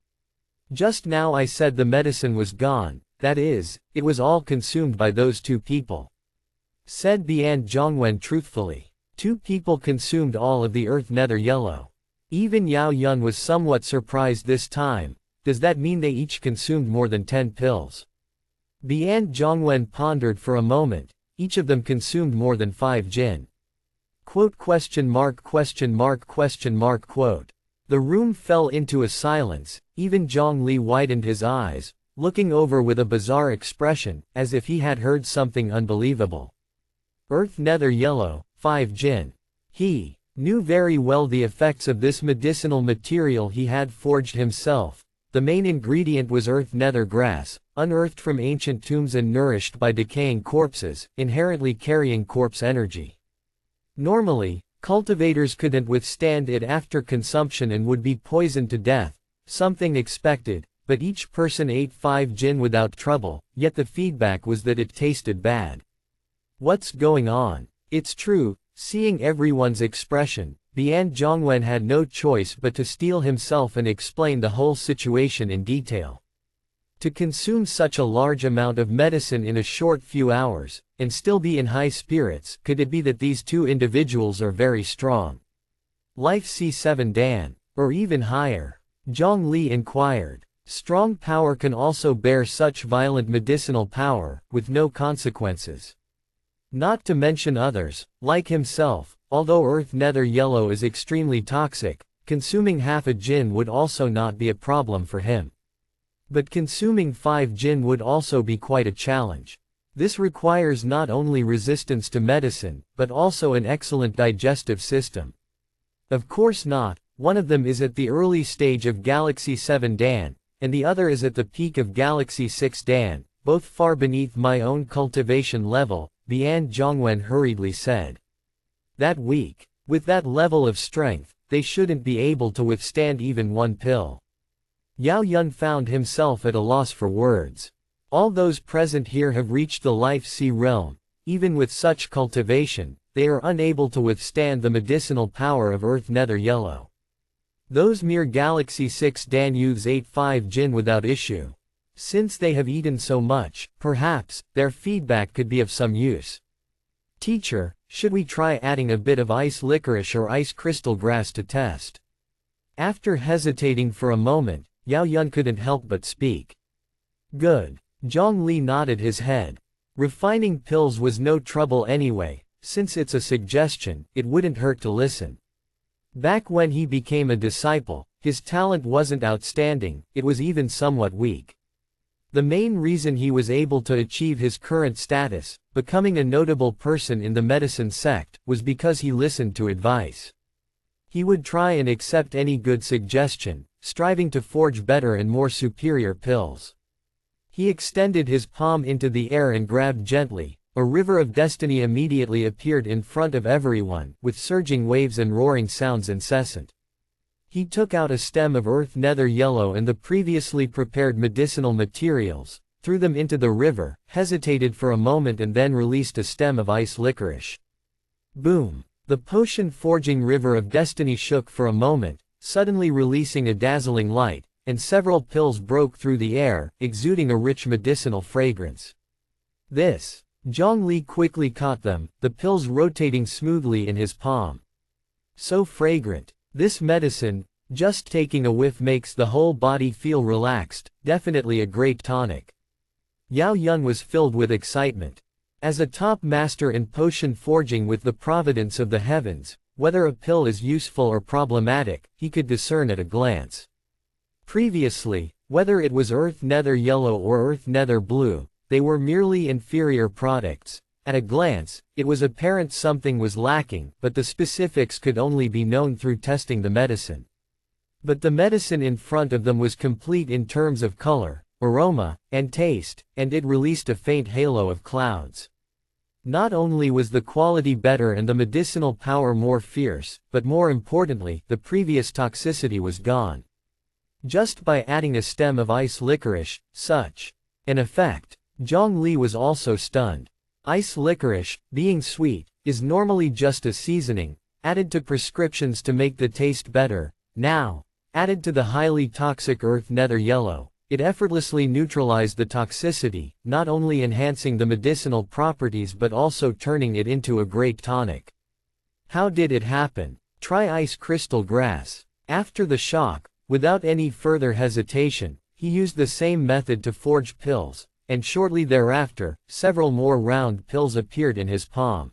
A: Just now I said the medicine was gone. That is, it was all consumed by those 2 people. Said Bian Zhongwen truthfully. 2 people consumed all of the Earth Nether Yellow. Even Yao Yun was somewhat surprised this time. Does that mean they each consumed more than 10 pills? Bian Zhongwen pondered for a moment. Each of them consumed more than 5 jin. Quote? The room fell into a silence. Even Zhang Li widened his eyes, looking over with a bizarre expression, as if he had heard something unbelievable. Earth Nether Yellow, 5 jin. He knew very well the effects of this medicinal material he had forged himself. The main ingredient was Earth Nether grass, unearthed from ancient tombs and nourished by decaying corpses, inherently carrying corpse energy. Normally, cultivators couldn't withstand it after consumption and would be poisoned to death, something expected. But each person ate 5 jin without trouble, yet the feedback was that it tasted bad. What's going on? It's true. Seeing everyone's expression, Bian Zhongwen had no choice but to steel himself and explain the whole situation in detail. To consume such a large amount of medicine in a short few hours, and still be in high spirits, could it be that these 2 individuals are very strong? Life C7 Dan, or even higher? Zhang Li inquired. Strong power can also bear such violent medicinal power, with no consequences. Not to mention others, like himself. Although Earth Nether Yellow is extremely toxic, consuming half a jin would also not be a problem for him. But consuming 5 jin would also be quite a challenge. This requires not only resistance to medicine, but also an excellent digestive system. Of course not. One of them is at the early stage of Galaxy 7 Dan, and the other is at the peak of Galaxy 6 Dan, both far beneath my own cultivation level, Bian Zhongwen hurriedly said. That weak. With that level of strength, they shouldn't be able to withstand even 1 pill. Yao Yun found himself at a loss for words. All those present here have reached the Life C realm. Even with such cultivation, they are unable to withstand the medicinal power of Earth Nether Yellow. Those mere Galaxy 6 Dan youths ate 5 jin without issue. Since they have eaten so much, perhaps, their feedback could be of some use. Teacher, should we try adding a bit of ice licorice or ice crystal grass to test? After hesitating for a moment, Yao Yun couldn't help but speak. Good. Zhang Li nodded his head. Refining pills was no trouble anyway. Since it's a suggestion, it wouldn't hurt to listen. Back when he became a disciple, his talent wasn't outstanding, it was even somewhat weak. The main reason he was able to achieve his current status, becoming a notable person in the medicine sect, was because he listened to advice. He would try and accept any good suggestion, striving to forge better and more superior pills. He extended his palm into the air and grabbed gently. A river of destiny immediately appeared in front of everyone, with surging waves and roaring sounds incessant. He took out a stem of earth nether yellow and the previously prepared medicinal materials, threw them into the river, hesitated for a moment and then released a stem of ice licorice. Boom! The potion-forging river of destiny shook for a moment, suddenly releasing a dazzling light, and several pills broke through the air, exuding a rich medicinal fragrance. Zhongli quickly caught them, the pills rotating smoothly in his palm. So fragrant. This medicine, just taking a whiff makes the whole body feel relaxed, definitely a great tonic. Yao Yun was filled with excitement. As a top master in potion forging with the providence of the heavens, whether a pill is useful or problematic, he could discern at a glance. Previously, whether it was earth nether yellow or earth nether blue, they were merely inferior products. At a glance, it was apparent something was lacking, but the specifics could only be known through testing the medicine. But the medicine in front of them was complete in terms of color, aroma, and taste, and it released a faint halo of clouds. Not only was the quality better and the medicinal power more fierce, but more importantly, the previous toxicity was gone. Just by adding a stem of ice licorice, such an effect. Zhongli was also stunned. Ice licorice, being sweet, is normally just a seasoning, added to prescriptions to make the taste better. Now, added to the highly toxic earth nether yellow, it effortlessly neutralized the toxicity, not only enhancing the medicinal properties but also turning it into a great tonic. How did it happen? Try ice crystal grass. After the shock, without any further hesitation, he used the same method to forge pills. And shortly thereafter, several more round pills appeared in his palm.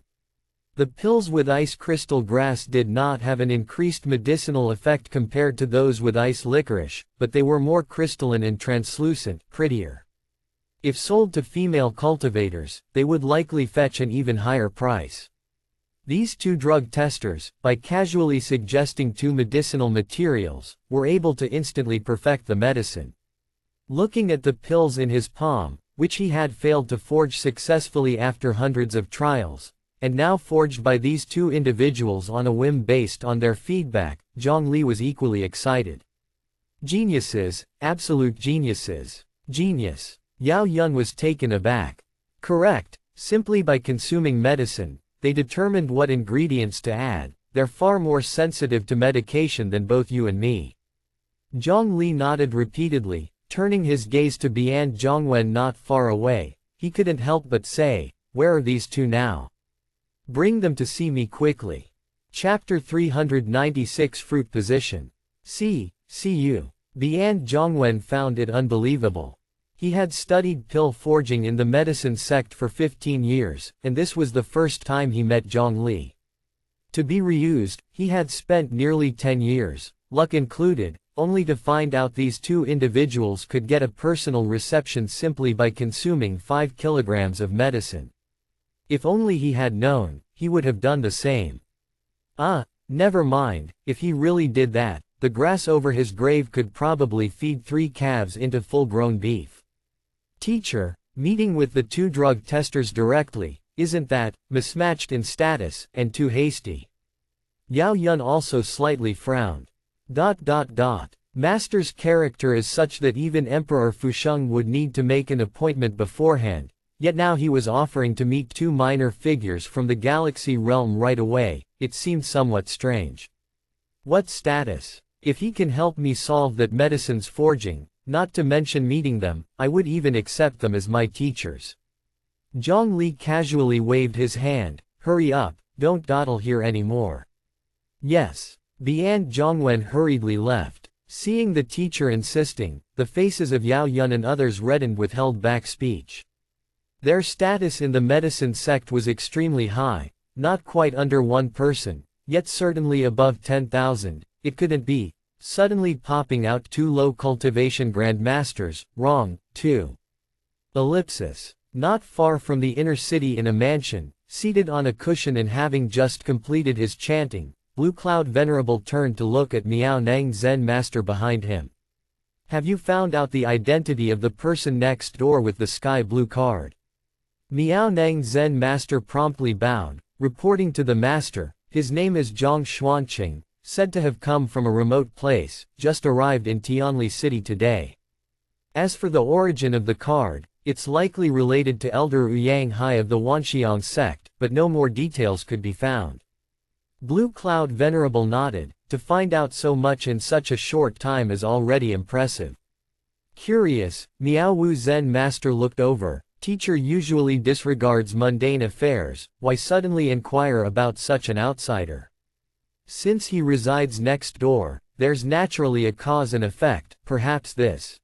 A: The pills with ice crystal grass did not have an increased medicinal effect compared to those with ice licorice, but they were more crystalline and translucent, prettier. If sold to female cultivators, they would likely fetch an even higher price. These two drug testers, by casually suggesting two medicinal materials, were able to instantly perfect the medicine. Looking at the pills in his palm, which he had failed to forge successfully after hundreds of trials, and now forged by these two individuals on a whim based on their feedback, Zhongli was equally excited. Geniuses, absolute geniuses. Genius. Yao Yun was taken aback. Correct, simply by consuming medicine, they determined what ingredients to add. They're far more sensitive to medication than both you and me. Zhongli nodded repeatedly, turning his gaze to Bian Zhongwen not far away. He couldn't help but say, "Where are these two now? Bring them to see me quickly." Chapter 396 Fruit Position. See you. Bian Zhongwen found it unbelievable. He had studied pill forging in the medicine sect for 15 years, and this was the first time he met Zhongli. To be reused, he had spent nearly 10 years, luck included, only to find out these two individuals could get a personal reception simply by consuming 5 kilograms of medicine. If only he had known, he would have done the same. Never mind, if he really did that, the grass over his grave could probably feed 3 calves into full-grown beef. Teacher, meeting with the two drug testers directly, isn't that mismatched in status, and too hasty? Yao Yun also slightly frowned. Master's character is such that even Emperor Fusheng would need to make an appointment beforehand, yet now he was offering to meet 2 minor figures from the galaxy realm right away. It seemed somewhat strange. What status? If he can help me solve that medicine's forging, not to mention meeting them, I would even accept them as my teachers. Zhongli casually waved his hand. Hurry up, don't dawdle here anymore. Yes. Bian Zhongwen hurriedly left. Seeing the teacher insisting, the faces of Yao Yun and others reddened with held-back speech. Their status in the medicine sect was extremely high, not quite under one person, yet certainly above 10,000, it couldn't be. Suddenly popping out 2 low cultivation grandmasters, wrong, 2. Ellipsis. Not far from the inner city in a mansion, seated on a cushion and having just completed his chanting, Blue Cloud Venerable turned to look at Miao Nang Zen Master behind him. Have you found out the identity of the person next door with the sky blue card? Miao Nang Zen Master promptly bowed, reporting to the master, his name is Zhang Xuanqing, said to have come from a remote place, just arrived in Tianli City today. As for the origin of the card, it's likely related to Elder Ouyang Hai of the Wanxiang sect, but no more details could be found. Blue Cloud Venerable nodded. To find out so much in such a short time is already impressive. Curious, Miao Wu Zen Master looked over. Teacher usually disregards mundane affairs, why suddenly inquire about such an outsider? Since he resides next door, there's naturally a cause and effect, perhaps this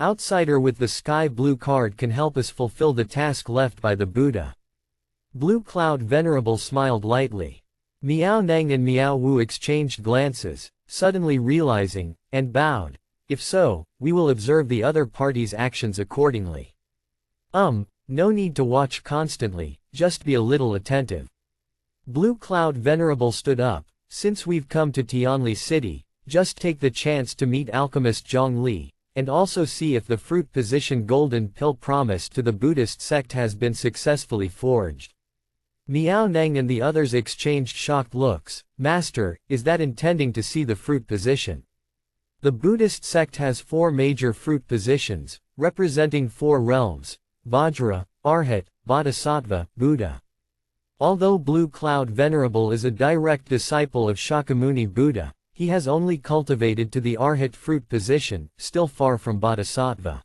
A: outsider with the sky blue card can help us fulfill the task left by the Buddha. Blue Cloud Venerable smiled lightly. Miao Nang and Miao Wu exchanged glances, suddenly realizing, and bowed. If so, we will observe the other party's actions accordingly. No need to watch constantly, just be a little attentive. Blue Cloud Venerable stood up. Since we've come to Tianli City, just take the chance to meet alchemist Zhang Li, and also see if the fruit position golden pill promised to the Buddhist sect has been successfully forged. Miao Nang and the others exchanged shocked looks. Master, is that intending to see the fruit position? The Buddhist sect has 4 major fruit positions, representing 4 realms: Vajra, Arhat, Bodhisattva, Buddha. Although Blue Cloud Venerable is a direct disciple of Shakyamuni Buddha, he has only cultivated to the Arhat fruit position, still far from Bodhisattva.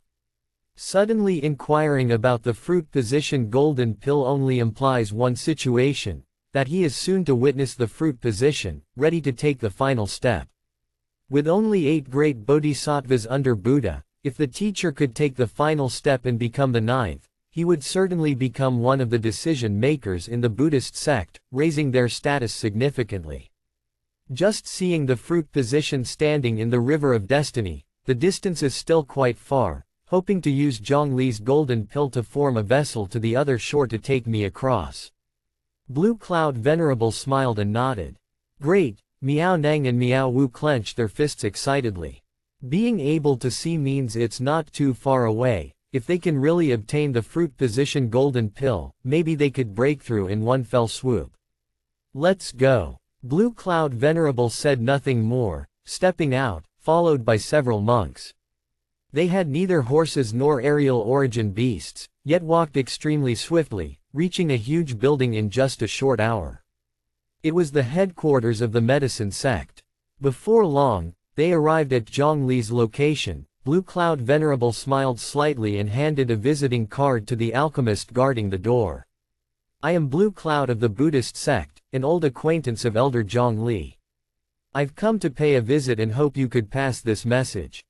A: Suddenly inquiring about the fruit position golden pill only implies one situation, that he is soon to witness the fruit position, ready to take the final step. With only 8 great bodhisattvas under Buddha, if the teacher could take the final step and become the 9th, he would certainly become one of the decision makers in the Buddhist sect, raising their status significantly. Just seeing the fruit position standing in the river of destiny, the distance is still quite far. Hoping to use Zhang Li's golden pill to form a vessel to the other shore to take me across. Blue Cloud Venerable smiled and nodded. Great, Miao Nang and Miao Wu clenched their fists excitedly. Being able to see means it's not too far away. If they can really obtain the fruit position golden pill, maybe they could break through in one fell swoop. Let's go. Blue Cloud Venerable said nothing more, stepping out, followed by several monks. They had neither horses nor aerial origin beasts, yet walked extremely swiftly, reaching a huge building in just a short hour. It was the headquarters of the medicine sect. Before long, they arrived at Zhang Li's location. Blue Cloud Venerable smiled slightly and handed a visiting card to the alchemist guarding the door. I am Blue Cloud of the Buddhist sect, an old acquaintance of Elder Zhang Li. I've come to pay a visit and hope you could pass this message.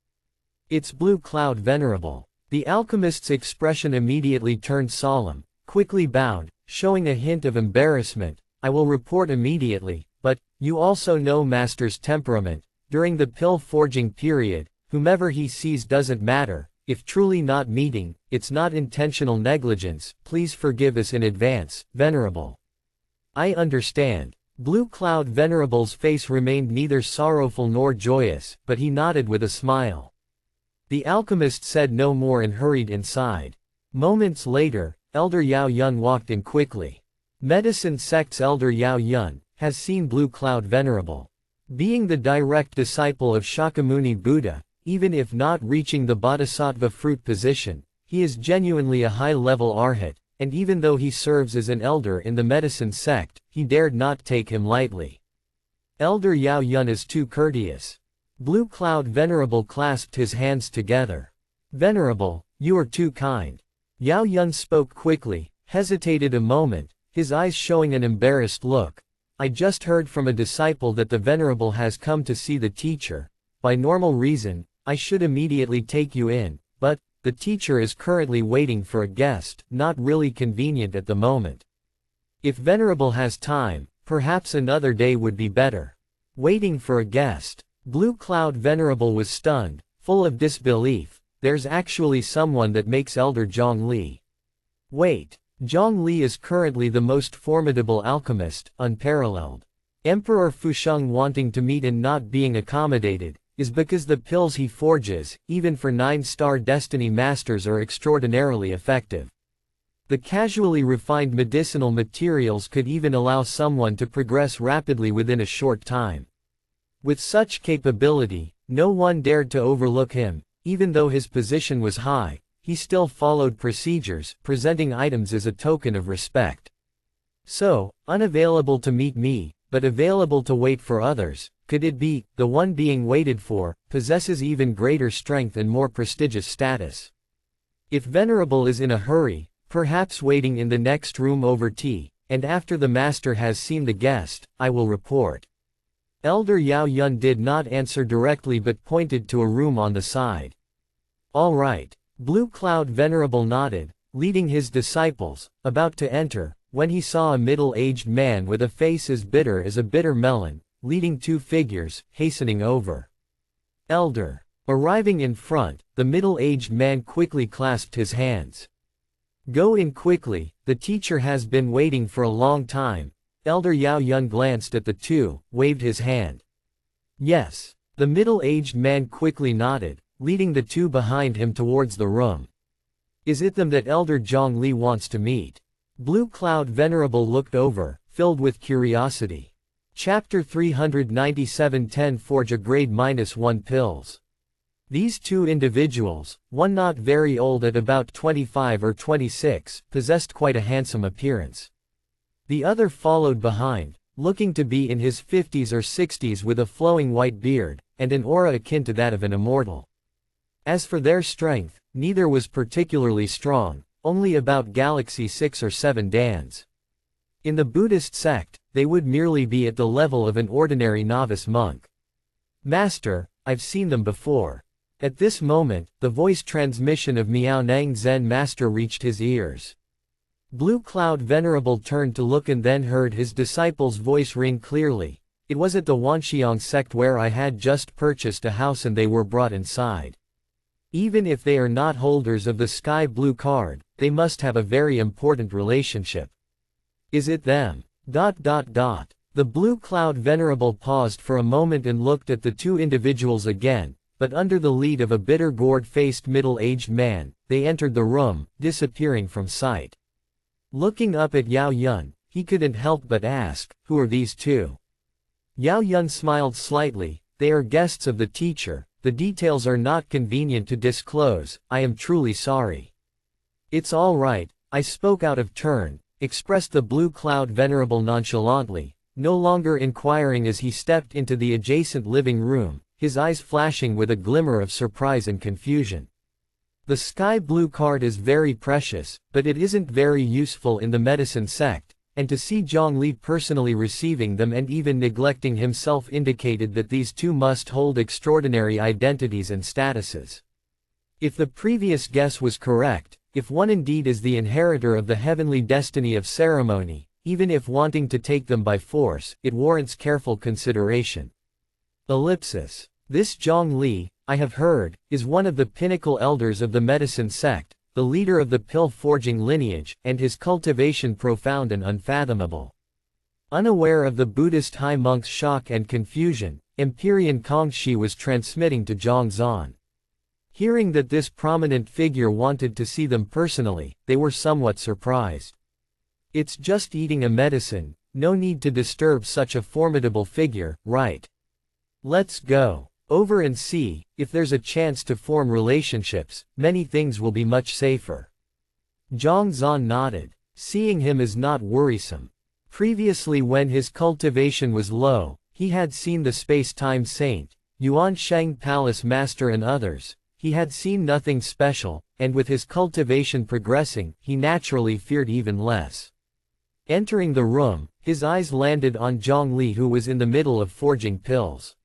A: It's Blue Cloud Venerable. The alchemist's expression immediately turned solemn, quickly bowed, showing a hint of embarrassment. I will report immediately, but, you also know Master's temperament. During the pill forging period, whomever he sees doesn't matter. If truly not meeting, it's not intentional negligence. Please forgive us in advance, Venerable. I understand. Blue Cloud Venerable's face remained neither sorrowful nor joyous, but he nodded with a smile. The alchemist said no more and hurried inside. Moments later, Elder Yao Yun walked in quickly. Medicine sect's Elder Yao Yun has seen Blue Cloud Venerable. Being the direct disciple of Shakyamuni Buddha, even if not reaching the Bodhisattva fruit position, he is genuinely a high-level Arhat, and even though he serves as an elder in the medicine sect, he dared not take him lightly. Elder Yao Yun is too courteous. Blue Cloud Venerable clasped his hands together. Venerable, you are too kind. Yao Yun spoke quickly, hesitated a moment, his eyes showing an embarrassed look. I just heard from a disciple that the Venerable has come to see the teacher. By normal reason, I should immediately take you in, but, the teacher is currently waiting for a guest, not really convenient at the moment. If Venerable has time, perhaps another day would be better. Waiting for a guest. Blue Cloud Venerable was stunned, full of disbelief. There's actually someone that makes Elder Zhongli. Wait. Zhongli is currently the most formidable alchemist, unparalleled. Emperor Fusheng wanting to meet and not being accommodated, is because the pills he forges, even for 9-star Destiny Masters, are extraordinarily effective. The casually refined medicinal materials could even allow someone to progress rapidly within a short time. With such capability, no one dared to overlook him. Even though his position was high, he still followed procedures, presenting items as a token of respect. So, unavailable to meet me, but available to wait for others, could it be, the one being waited for, possesses even greater strength and more prestigious status? If Venerable is in a hurry, perhaps waiting in the next room over tea, and after the master has seen the guest, I will report. Elder Yao Yun did not answer directly but pointed to a room on the side. All right. Blue Cloud Venerable nodded, leading his disciples, about to enter, when he saw a middle-aged man with a face as bitter as a bitter melon, leading 2 figures, hastening over. Elder. Arriving in front, the middle-aged man quickly clasped his hands. Go in quickly, the teacher has been waiting for a long time. Elder Yao Yun glanced at the 2, waved his hand. Yes. The middle-aged man quickly nodded, leading the 2 behind him towards the room. Is it them that Elder Zhongli wants to meet? Blue Cloud Venerable looked over, filled with curiosity. Chapter 397 10 Forge a grade -1 pills. These 2 individuals, one not very old at about 25 or 26, possessed quite a handsome appearance. The other followed behind, looking to be in his 50s or 60s with a flowing white beard, and an aura akin to that of an immortal. As for their strength, neither was particularly strong, only about galaxy 6 or 7 dans. In the Buddhist sect, they would merely be at the level of an ordinary novice monk. Master, I've seen them before. At this moment, the voice transmission of Miaonang Zen Master reached his ears. Blue Cloud Venerable turned to look and then heard his disciple's voice ring clearly. It was at the Wanxiang sect where I had just purchased a house and they were brought inside. Even if they are not holders of the sky blue card, they must have a very important relationship. Is it them? The Blue Cloud Venerable paused for a moment and looked at the 2 individuals again, but under the lead of a bitter gourd-faced middle-aged man, they entered the room, disappearing from sight. Looking up at Yao Yun, he couldn't help but ask, who are these 2? Yao Yun smiled slightly. They are guests of the teacher. The details are not convenient to disclose. I am truly sorry. It's all right, I spoke out of turn, expressed the Blue Cloud Venerable nonchalantly, no longer inquiring as he stepped into the adjacent living room, his eyes flashing with a glimmer of surprise and confusion. The sky blue card is very precious, but it isn't very useful in the medicine sect, and to see Zhongli personally receiving them and even neglecting himself indicated that these 2 must hold extraordinary identities and statuses. If the previous guess was correct, if one indeed is the inheritor of the heavenly destiny of ceremony, even if wanting to take them by force, it warrants careful consideration. Ellipsis. This Zhongli, I have heard, is one of the pinnacle elders of the medicine sect, the leader of the pill-forging lineage, and his cultivation profound and unfathomable. Unaware of the Buddhist high monk's shock and confusion, Empyrean Kongxi was transmitting to Zhang Zan. Hearing that this prominent figure wanted to see them personally, they were somewhat surprised. It's just eating a medicine, no need to disturb such a formidable figure, right? Let's go over and see, if there's a chance to form relationships, many things will be much safer. Zhang Zan nodded. Seeing him is not worrisome. Previously when his cultivation was low, he had seen the space-time saint, Yuan Sheng Palace Master and others. He had seen nothing special, and with his cultivation progressing, he naturally feared even less. Entering the room, his eyes landed on Zhongli, who was in the middle of forging pills.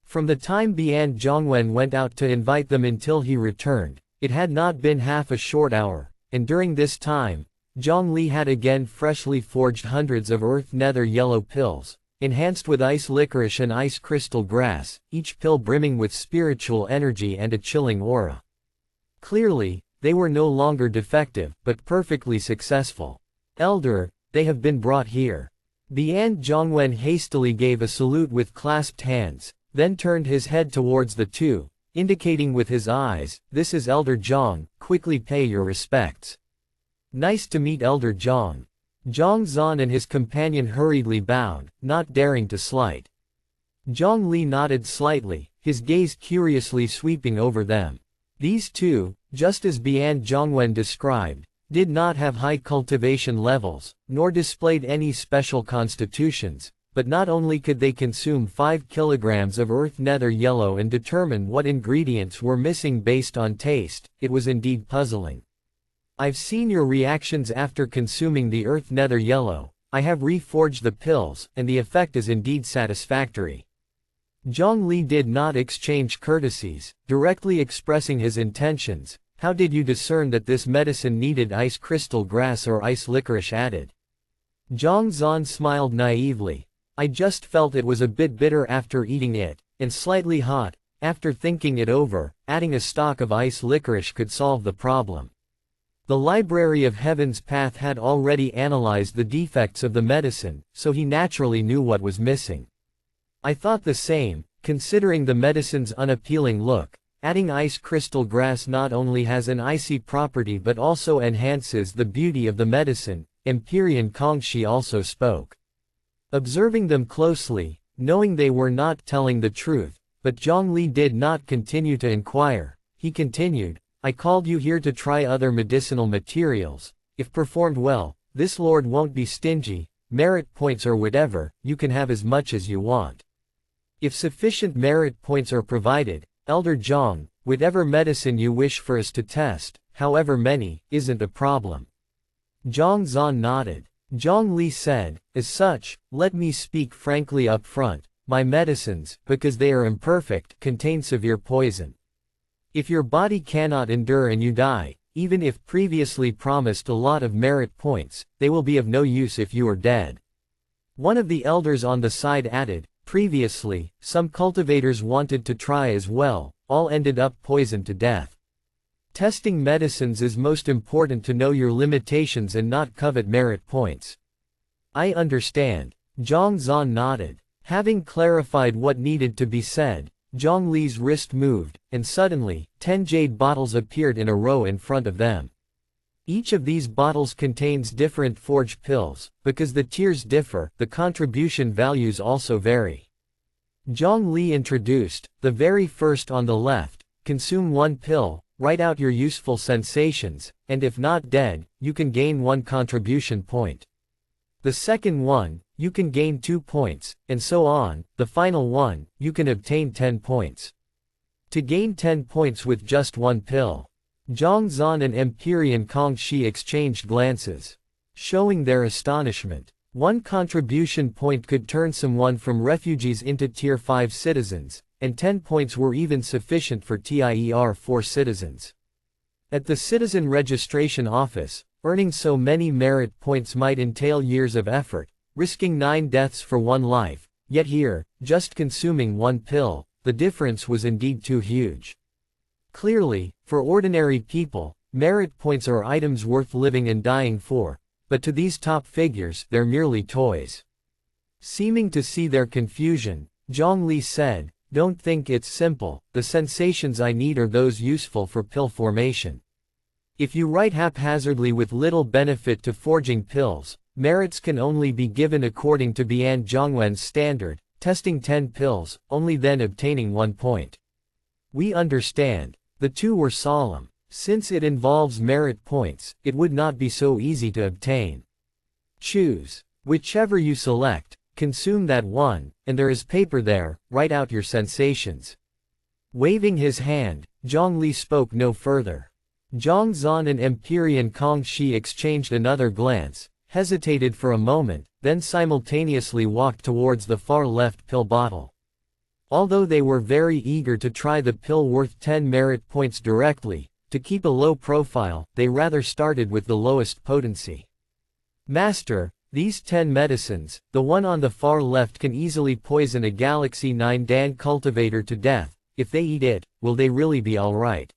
A: From the time Bian Zhongwen went out to invite them until he returned, it had not been half a short hour, and during this time, Zhongli had again freshly forged hundreds of earth nether yellow pills, enhanced with ice licorice and ice crystal grass, each pill brimming with spiritual energy and a chilling aura. Clearly, they were no longer defective, but perfectly successful. Elder, they have been brought here. Bian Zhongwen hastily gave a salute with clasped hands, then turned his head towards the two, indicating with his eyes, "This is Elder Zhang, quickly pay your respects." "Nice to meet Elder Zhang." Zhang Zan and his companion hurriedly bowed, not daring to slight. Zhang Li nodded slightly, his gaze curiously sweeping over them. These two, just as Bian Zhongwen described, did not have high cultivation levels, nor displayed any special constitutions, but not only could they consume 5 kilograms of earth nether yellow and determine what ingredients were missing based on taste, it was indeed puzzling. "I've seen your reactions after consuming the earth nether yellow. I have reforged the pills, and the effect is indeed satisfactory." Zhang Li did not exchange courtesies, directly expressing his intentions. "How did you discern that this medicine needed ice crystal grass or ice licorice added?" Zhang Zan smiled naively. "I just felt it was a bit bitter after eating it, and slightly hot. After thinking it over, adding a stock of ice licorice could solve the problem." The Library of Heaven's Path had already analyzed the defects of the medicine, so he naturally knew what was missing. "I thought the same, considering the medicine's unappealing look. Adding ice crystal grass not only has an icy property but also enhances the beauty of the medicine." Empyrean Kongshi also spoke. Observing them closely, knowing they were not telling the truth, but Zhang Li did not continue to inquire, he continued, "I called you here to try other medicinal materials. If performed well, this lord won't be stingy. Merit points or whatever, you can have as much as you want. If sufficient merit points are provided, Elder Zhang, whatever medicine you wish for us to test, however many, isn't a problem." Zhang Zan nodded. Zhang Li said, "As such, let me speak frankly up front. My medicines, because they are imperfect, contain severe poison. If your body cannot endure and you die, even if previously promised a lot of merit points, they will be of no use if you are dead." One of the elders on the side added, "Previously, some cultivators wanted to try as well, all ended up poisoned to death. Testing medicines is most important to know your limitations and not covet merit points." "I understand." Zhang Zan nodded. Having clarified what needed to be said, Zhang Li's wrist moved, and suddenly, 10 jade bottles appeared in a row in front of them. Each of these bottles contains different forged pills. Because the tiers differ, the contribution values also vary. Zhang Li introduced, "The very first on the left, consume 1 pill, write out your useful sensations, and if not dead, you can gain 1 contribution point. The second one, you can gain 2 points, and so on. The final one, you can obtain 10 points. To gain 10 points with just 1 pill." Zhang Zan and Empyrean Kongshi exchanged glances, showing their astonishment. 1 contribution point could turn someone from refugees into Tier 5 citizens, and 10 points were even sufficient for Tier 4 citizens. At the Citizen Registration Office, earning so many merit points might entail years of effort, risking 9 deaths for 1 life, yet here, just consuming 1 pill, the difference was indeed too huge. Clearly, for ordinary people, merit points are items worth living and dying for, but to these top figures, they're merely toys. Seeming to see their confusion, Zhang Li said, "Don't think it's simple. The sensations I need are those useful for pill formation. If you write haphazardly with little benefit to forging pills, merits can only be given according to Bian Zhongwen's standard, testing 10 pills, only then obtaining 1 point." "We understand." The two were solemn. Since it involves merit points, it would not be so easy to obtain. "Choose. Whichever you select, consume that one, and there is paper there, write out your sensations." Waving his hand, Zhang Li spoke no further. Zhang Zan and Empyrean Kongshi exchanged another glance, hesitated for a moment, then simultaneously walked towards the far left pill bottle. Although they were very eager to try the pill worth 10 merit points directly, to keep a low profile, they rather started with the lowest potency. Master, these 10 medicines, the one on the far left can easily poison a Galaxy 9 Dan cultivator to death. If they eat it, will they really be alright?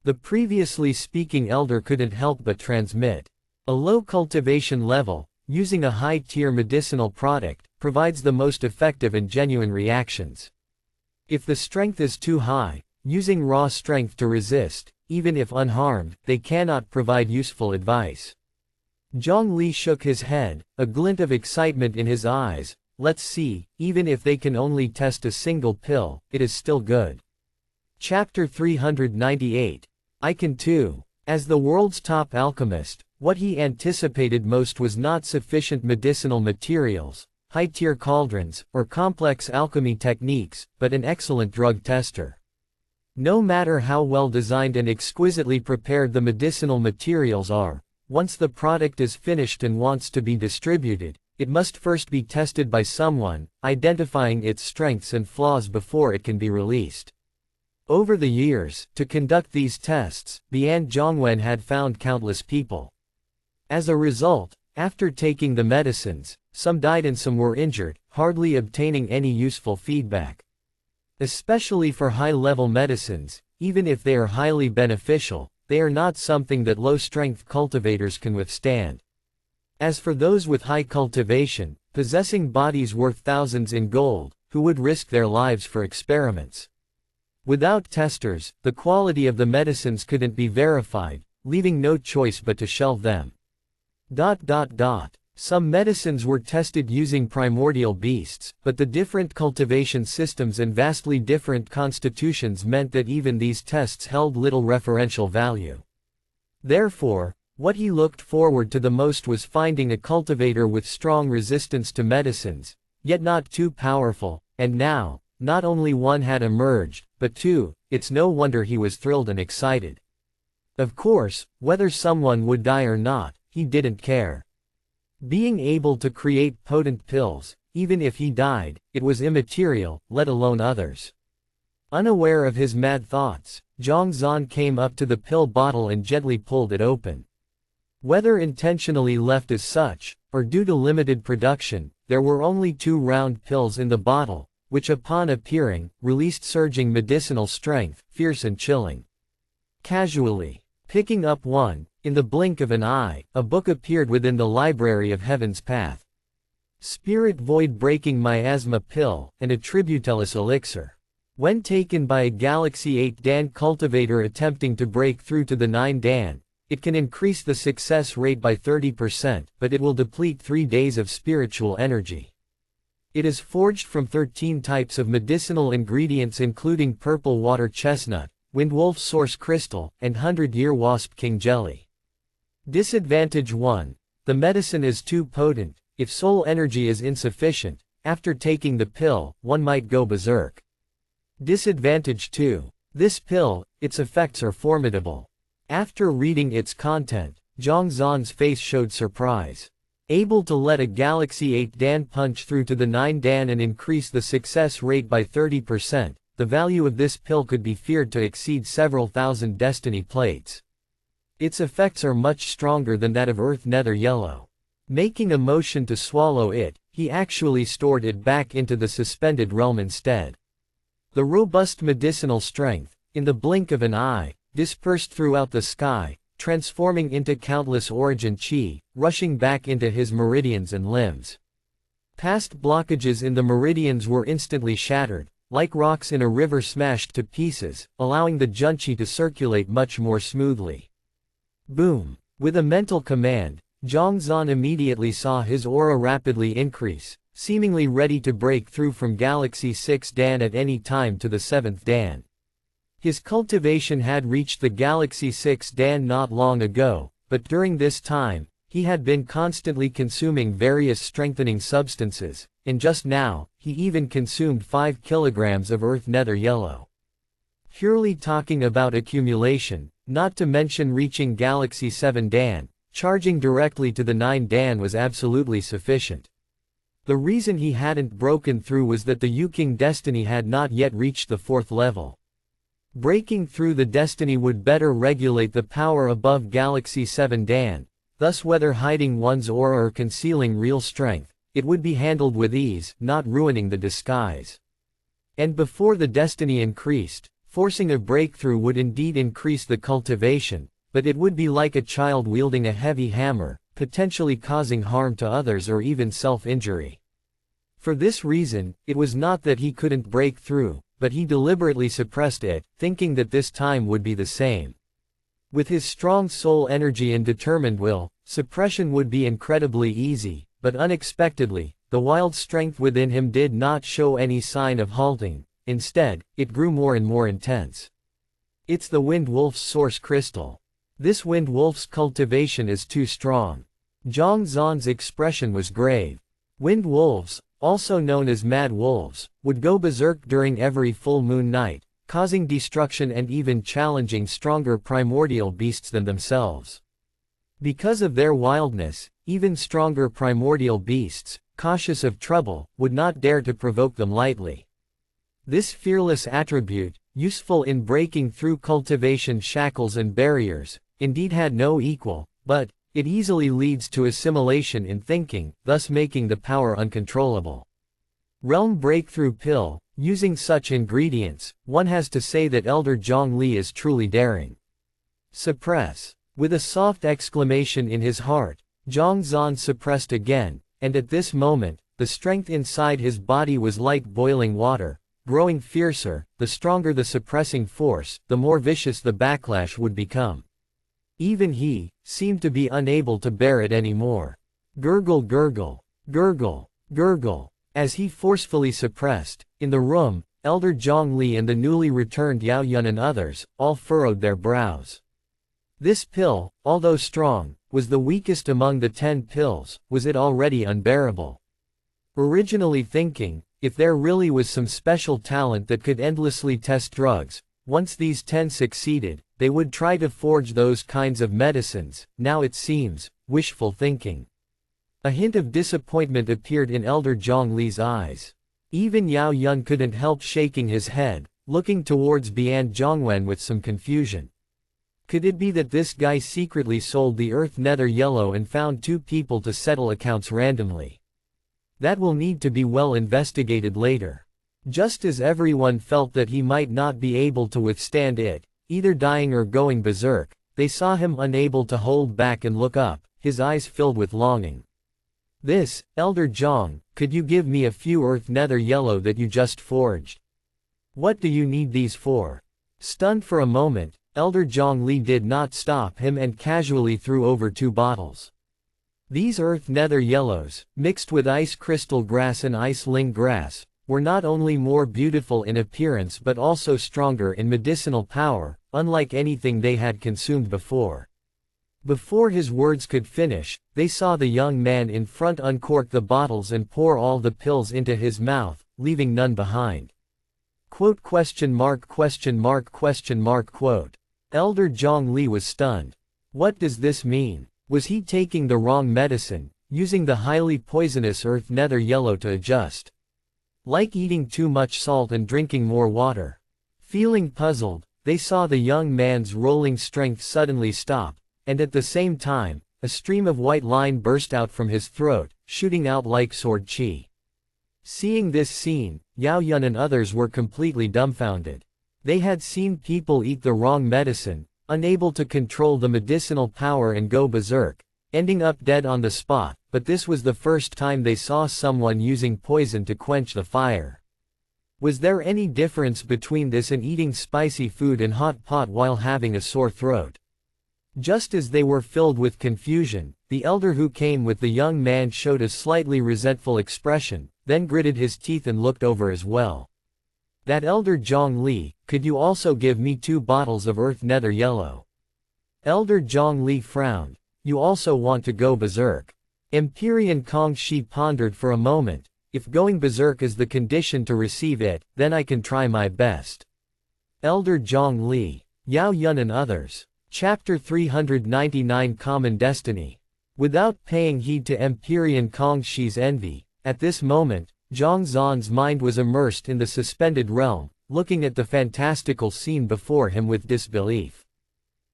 A: The previously speaking elder couldn't help but transmit. A low cultivation level, using a high-tier medicinal product, provides the most effective and genuine reactions. If the strength is too high, using raw strength to resist, even if unharmed, they cannot provide useful advice. Zhongli shook his head, a glint of excitement in his eyes. Let's see, even if they can only test a single pill, it is still good. Chapter 398. I can too. As the world's top alchemist, what he anticipated most was not sufficient medicinal materials, high-tier cauldrons, or complex alchemy techniques, but an excellent drug tester. No matter how well designed and exquisitely prepared the medicinal materials are, once the product is finished and wants to be distributed, it must first be tested by someone, identifying its strengths and flaws before it can be released. Over the years, to conduct these tests, Bian Zhongwen had found countless people. As a result, after taking the medicines, some died and some were injured, hardly obtaining any useful feedback. Especially for high-level medicines, even if they are highly beneficial, they are not something that low-strength cultivators can withstand. As for those with high cultivation, possessing bodies worth thousands in gold, who would risk their lives for experiments? Without testers, the quality of the medicines couldn't be verified, leaving no choice but to shelve them. Some medicines were tested using primordial beasts, but the different cultivation systems and vastly different constitutions meant that even these tests held little referential value. Therefore, what he looked forward to the most was finding a cultivator with strong resistance to medicines, yet not too powerful, and now, not only one had emerged, but two. It's no wonder he was thrilled and excited. Of course, whether someone would die or not, he didn't care. Being able to create potent pills, even if he died, it was immaterial, let alone others. Unaware of his mad thoughts, Zhang Zan came up to the pill bottle and gently pulled it open. Whether intentionally left as such, or due to limited production, there were only 2 round pills in the bottle, which upon appearing, released surging medicinal strength, fierce and chilling. Casually picking up one, in the blink of an eye, a book appeared within the library of Heaven's Path. Spirit Void Breaking Miasma Pill, and a Tributellus Elixir. When taken by a Galaxy 8 Dan cultivator attempting to break through to the 9 Dan, it can increase the success rate by 30%, but it will deplete 3 days of spiritual energy. It is forged from 13 types of medicinal ingredients including purple water chestnut, windwolf source crystal, and 100-year wasp king jelly. Disadvantage 1. The medicine is too potent. If soul energy is insufficient, after taking the pill, one might go berserk. Disadvantage 2. This pill, its effects are formidable. After reading its content, Zhang Zan's face showed surprise. Able to let a Galaxy 8 Dan punch through to the 9 Dan and increase the success rate by 30%, the value of this pill could be feared to exceed several thousand destiny plates. Its effects are much stronger than that of Earth Nether Yellow. Making a motion to swallow it, he actually stored it back into the suspended realm instead. The robust medicinal strength, in the blink of an eye, dispersed throughout the sky, transforming into countless origin chi, rushing back into his meridians and limbs. Past blockages in the meridians were instantly shattered, like rocks in a river smashed to pieces, allowing the junchi to circulate much more smoothly. Boom! With a mental command, Zhang Zan immediately saw his aura rapidly increase, seemingly ready to break through from Galaxy 6 Dan at any time to the 7th Dan. His cultivation had reached the Galaxy 6 Dan not long ago, but during this time, he had been constantly consuming various strengthening substances, and just now, he even consumed 5 kilograms of Earth Nether Yellow. Purely talking about accumulation, not to mention reaching Galaxy 7 Dan, charging directly to the 9 Dan was absolutely sufficient. The reason he hadn't broken through was that the Yu King Destiny had not yet reached the 4th level. Breaking through the destiny would better regulate the power above Galaxy 7 Dan, thus whether hiding one's aura or concealing real strength, it would be handled with ease, not ruining the disguise. And before the destiny increased, forcing a breakthrough would indeed increase the cultivation, but it would be like a child wielding a heavy hammer, potentially causing harm to others or even self-injury. For this reason, it was not that he couldn't break through, but he deliberately suppressed it, thinking that this time would be the same. With his strong soul energy and determined will, suppression would be incredibly easy, but unexpectedly, the wild strength within him did not show any sign of halting. Instead, it grew more and more intense. It's the Wind Wolf's source crystal. This Wind Wolf's cultivation is too strong. Zhang Zan's expression was grave. Wind wolves, also known as mad wolves, would go berserk during every full moon night, causing destruction and even challenging stronger primordial beasts than themselves. Because of their wildness, even stronger primordial beasts, cautious of trouble, would not dare to provoke them lightly. This fearless attribute, useful in breaking through cultivation shackles and barriers, indeed had no equal, but it easily leads to assimilation in thinking, thus making the power uncontrollable. Realm Breakthrough Pill. Using such ingredients, one has to say that Elder Zhongli is truly daring. Suppress. With a soft exclamation in his heart, Zhang Zan suppressed again, and at this moment, the strength inside his body was like boiling water, growing fiercer. The stronger the suppressing force, the more vicious the backlash would become. Even he seemed to be unable to bear it anymore. Gurgle, gurgle, gurgle, gurgle. As he forcefully suppressed, in the room, Elder Zhongli and the newly returned Yao Yun and others, all furrowed their brows. This pill, although strong, was the weakest among the 10 pills. Was it already unbearable? Originally thinking, if there really was some special talent that could endlessly test drugs, once these 10 succeeded, they would try to forge those kinds of medicines. Now it seems, wishful thinking. A hint of disappointment appeared in Elder Zhongli's eyes. Even Yao Yun couldn't help shaking his head, looking towards Bian Zhongwen with some confusion. Could it be that this guy secretly sold the Earth Nether Yellow and found 2 people to settle accounts randomly? That will need to be well investigated later. Just as everyone felt that he might not be able to withstand it, either dying or going berserk, they saw him unable to hold back and look up, his eyes filled with longing. This, Elder Zhong, could you give me a few Earth Nether Yellow that you just forged? What do you need these for? Stunned for a moment, Elder Zhongli did not stop him and casually threw over 2 bottles. These Earth Nether Yellows, mixed with ice crystal grass and ice ling grass, were not only more beautiful in appearance but also stronger in medicinal power, unlike anything they had consumed before. Before his words could finish, they saw the young man in front uncork the bottles and pour all the pills into his mouth, leaving none behind. Quote question mark question mark question mark quote. Elder Zhongli was stunned. What does this mean? Was he taking the wrong medicine, using the highly poisonous Earth Nether Yellow to adjust? Like eating too much salt and drinking more water. Feeling puzzled, they saw the young man's rolling strength suddenly stop, and at the same time, a stream of white line burst out from his throat, shooting out like sword chi. Seeing this scene, Yao Yun and others were completely dumbfounded. They had seen people eat the wrong medicine, unable to control the medicinal power and go berserk, ending up dead on the spot, but this was the first time they saw someone using poison to quench the fire. Was there any difference between this and eating spicy food in hot pot while having a sore throat? Just as they were filled with confusion, the elder who came with the young man showed a slightly resentful expression, then gritted his teeth and looked over as well. That Elder Zhongli, could you also give me 2 bottles of Earth Nether Yellow? Elder Zhongli frowned. You also want to go berserk? Empyrean Kong Shi pondered for a moment. If going berserk is the condition to receive it, then I can try my best. Elder Zhongli, Yao Yun and others. Chapter 399 Common Destiny. Without paying heed to Empyrean Kong Shi's envy, at this moment, Zhang Zan's mind was immersed in the suspended realm, looking at the fantastical scene before him with disbelief.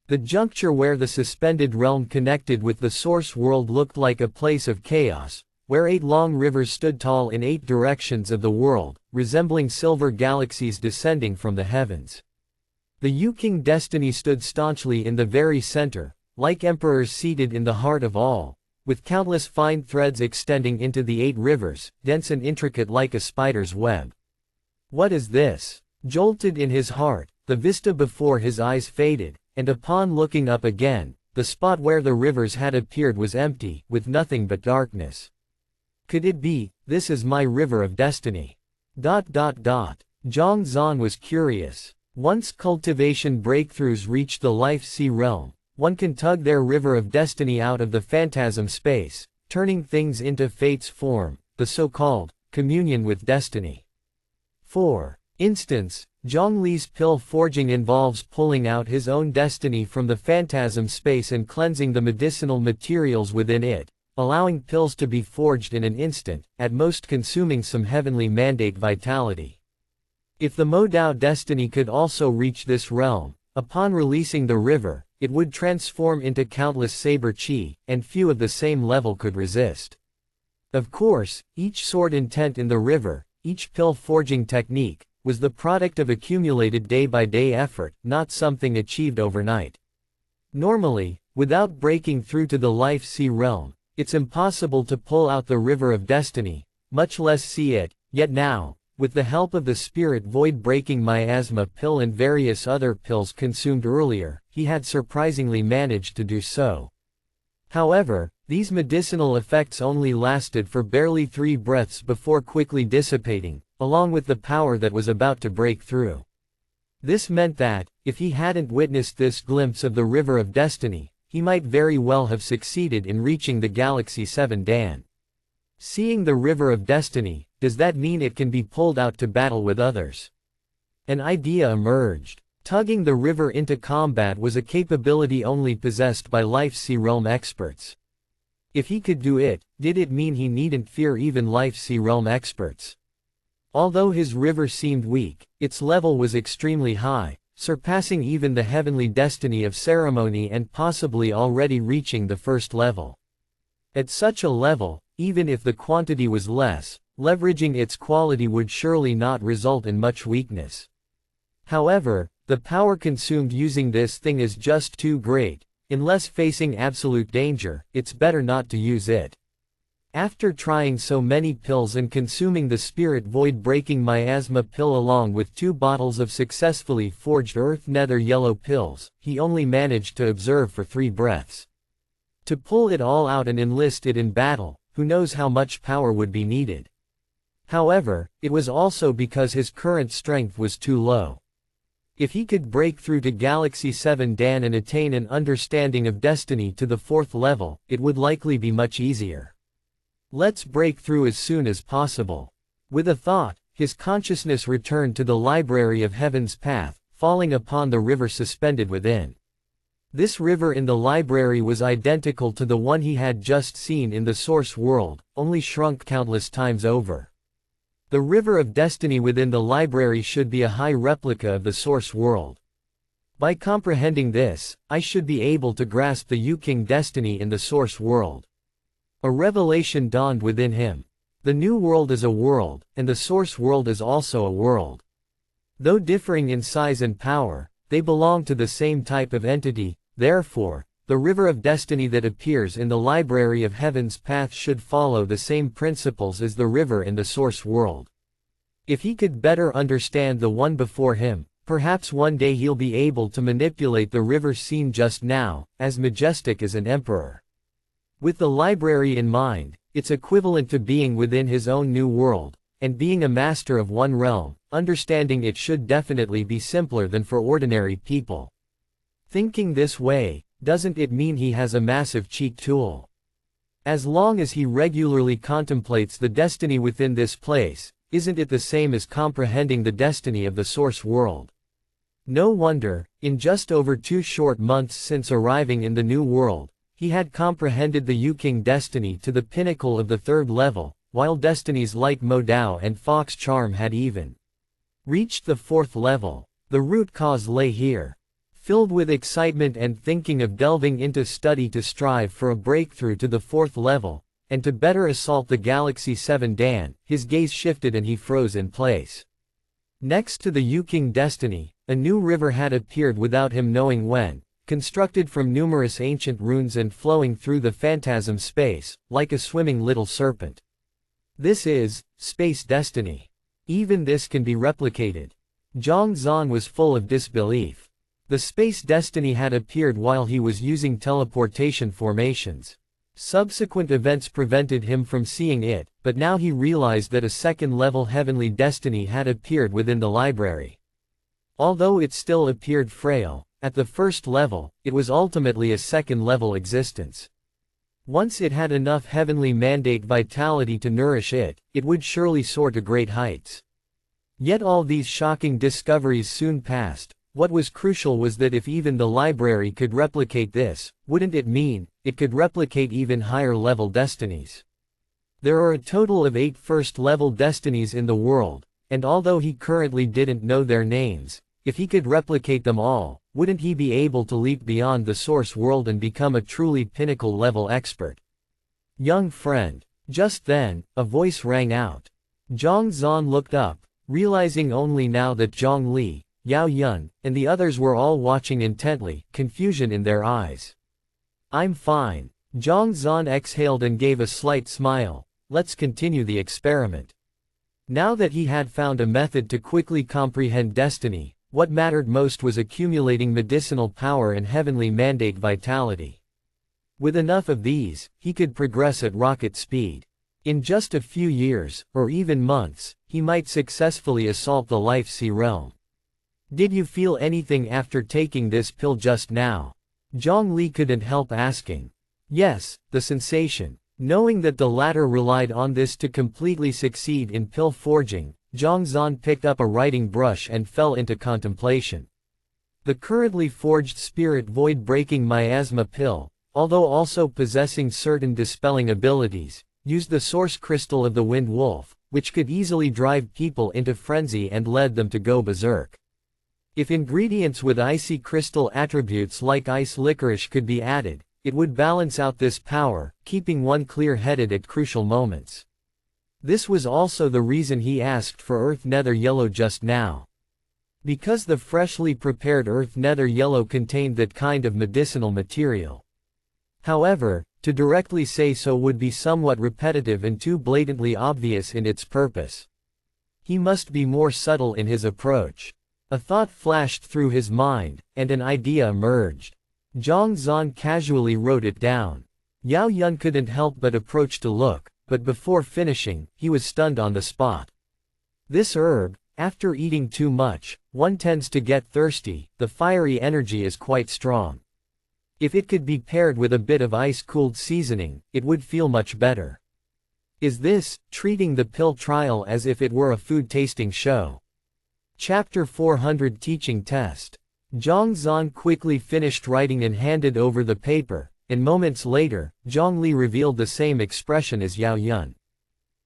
A: The juncture where the suspended realm connected with the source world looked like a place of chaos, where 8 long rivers stood tall in 8 directions of the world, resembling silver galaxies descending from the heavens. The Yu-King Destiny stood staunchly in the very center, like emperors seated in the heart of all, with countless fine threads extending into the 8 rivers, dense and intricate like a spider's web. What is this? Jolted in his heart, the vista before his eyes faded, and upon looking up again, the spot where the rivers had appeared was empty, with nothing but darkness. Could it be, this is my river of destiny? Zhang Zan was curious. Once cultivation breakthroughs reach the Life Sea realm, one can tug their river of destiny out of the phantasm space, turning things into fate's form, the so-called communion with destiny. For instance, Zhongli's pill forging involves pulling out his own destiny from the phantasm space and cleansing the medicinal materials within it, allowing pills to be forged in an instant, at most consuming some heavenly mandate vitality. If the Mo Dao destiny could also reach this realm, upon releasing the river, it would transform into countless saber chi, and few of the same level could resist. Of course, each sword intent in the river, each pill forging technique, was the product of accumulated day-by-day effort, not something achieved overnight. Normally, without breaking through to the Life Sea realm, it's impossible to pull out the river of destiny, much less see it, yet now, with the help of the spirit void-breaking miasma pill and various other pills consumed earlier, he had surprisingly managed to do so. However, these medicinal effects only lasted for barely 3 breaths before quickly dissipating, along with the power that was about to break through. This meant that, if he hadn't witnessed this glimpse of the river of destiny, he might very well have succeeded in reaching the Galaxy 7 Dan. Seeing the river of destiny, does that mean it can be pulled out to battle with others? An idea emerged. Tugging the river into combat was a capability only possessed by Life Sea realm experts. If he could do it, did it mean he needn't fear even Life Sea realm experts? Although his river seemed weak, its level was extremely high, surpassing even the heavenly destiny of ceremony and possibly already reaching the first level. At such a level, even if the quantity was less, leveraging its quality would surely not result in much weakness. However, the power consumed using this thing is just too great. Unless facing absolute danger, it's better not to use it. After trying so many pills and consuming the spirit void-breaking miasma pill along with 2 bottles of successfully forged earth nether yellow pills, he only managed to observe for 3 breaths. To pull it all out and enlist it in battle, who knows how much power would be needed. However, it was also because his current strength was too low. If he could break through to Galaxy 7 Dan and attain an understanding of destiny to the 4th level, it would likely be much easier. Let's break through as soon as possible. With a thought, his consciousness returned to the library of Heaven's Path, falling upon the river suspended within. This river in the library was identical to the one he had just seen in the source world, only shrunk countless times over. The river of destiny within the library should be a high replica of the source world. By comprehending this, I should be able to grasp the Yu-King destiny in the source world. A revelation dawned within him. The new world is a world, and the source world is also a world. Though differing in size and power, they belong to the same type of entity. Therefore, the river of destiny that appears in the library of Heaven's Path should follow the same principles as the river in the source world. If he could better understand the one before him, perhaps one day he'll be able to manipulate the river seen just now, as majestic as an emperor. With the library in mind, it's equivalent to being within his own new world, and being a master of one realm, understanding it should definitely be simpler than for ordinary people. Thinking this way, doesn't it mean he has a massive cheek tool? As long as he regularly contemplates the destiny within this place, isn't it the same as comprehending the destiny of the source world? No wonder, in just over 2 short months since arriving in the new world, he had comprehended the Yu-King destiny to the pinnacle of the 3rd level, while destinies like Mo Dao and Fox Charm had even Reached the 4th level. The root cause lay here. Filled with excitement and thinking of delving into study to strive for a breakthrough to the 4th level, and to better assault the Galaxy 7 Dan, his gaze shifted and he froze in place. Next to the Yuking Destiny, a new river had appeared without him knowing when, constructed from numerous ancient runes and flowing through the phantasm space, like a swimming little serpent. This is Space Destiny. Even this can be replicated. Zhang Zan was full of disbelief. The Space Destiny had appeared while he was using teleportation formations. Subsequent events prevented him from seeing it, but now he realized that a second-level Heavenly Destiny had appeared within the library. Although it still appeared frail, at the first level, it was ultimately a second-level existence. Once it had enough heavenly mandate vitality to nourish it, it would surely soar to great heights. Yet all these shocking discoveries soon passed. What was crucial was that if even the library could replicate this, wouldn't it mean it could replicate even higher-level destinies? There are a total of 8 first-level destinies in the world, and although he currently didn't know their names, if he could replicate them all, wouldn't he be able to leap beyond the source world and become a truly pinnacle-level expert? Young friend. Just then, a voice rang out. Zhang Zan looked up, realizing only now that Zhang Li, Yao Yun, and the others were all watching intently, confusion in their eyes. I'm fine. Zhang Zan exhaled and gave a slight smile. Let's continue the experiment. Now that he had found a method to quickly comprehend destiny, what mattered most was accumulating medicinal power and heavenly mandate vitality. With enough of these, he could progress at rocket speed. In just a few years, or even months, he might successfully assault the Life Sea realm. Did you feel anything after taking this pill just now? Zhang Li couldn't help asking. Yes, the sensation. Knowing that the latter relied on this to completely succeed in pill forging, Zhang Zan picked up a writing brush and fell into contemplation. The currently forged spirit void-breaking miasma pill, although also possessing certain dispelling abilities, used the source crystal of the Wind Wolf, which could easily drive people into frenzy and led them to go berserk. If ingredients with icy crystal attributes like ice licorice could be added, it would balance out this power, keeping one clear-headed at crucial moments. This was also the reason he asked for Earth Nether Yellow just now. Because the freshly prepared Earth Nether Yellow contained that kind of medicinal material. However, to directly say so would be somewhat repetitive and too blatantly obvious in its purpose. He must be more subtle in his approach. A thought flashed through his mind, and an idea emerged. Zhang Zan casually wrote it down. Yao Yun couldn't help but approach to look, but before finishing, he was stunned on the spot. This herb, after eating too much, one tends to get thirsty. The fiery energy is quite strong. If it could be paired with a bit of ice-cooled seasoning, it would feel much better. Is this treating the pill trial as if it were a food tasting show? Chapter 400 Teaching Test. Zhang Zan quickly finished writing and handed over the paper, and moments later, Zhang Li revealed the same expression as Yao Yun.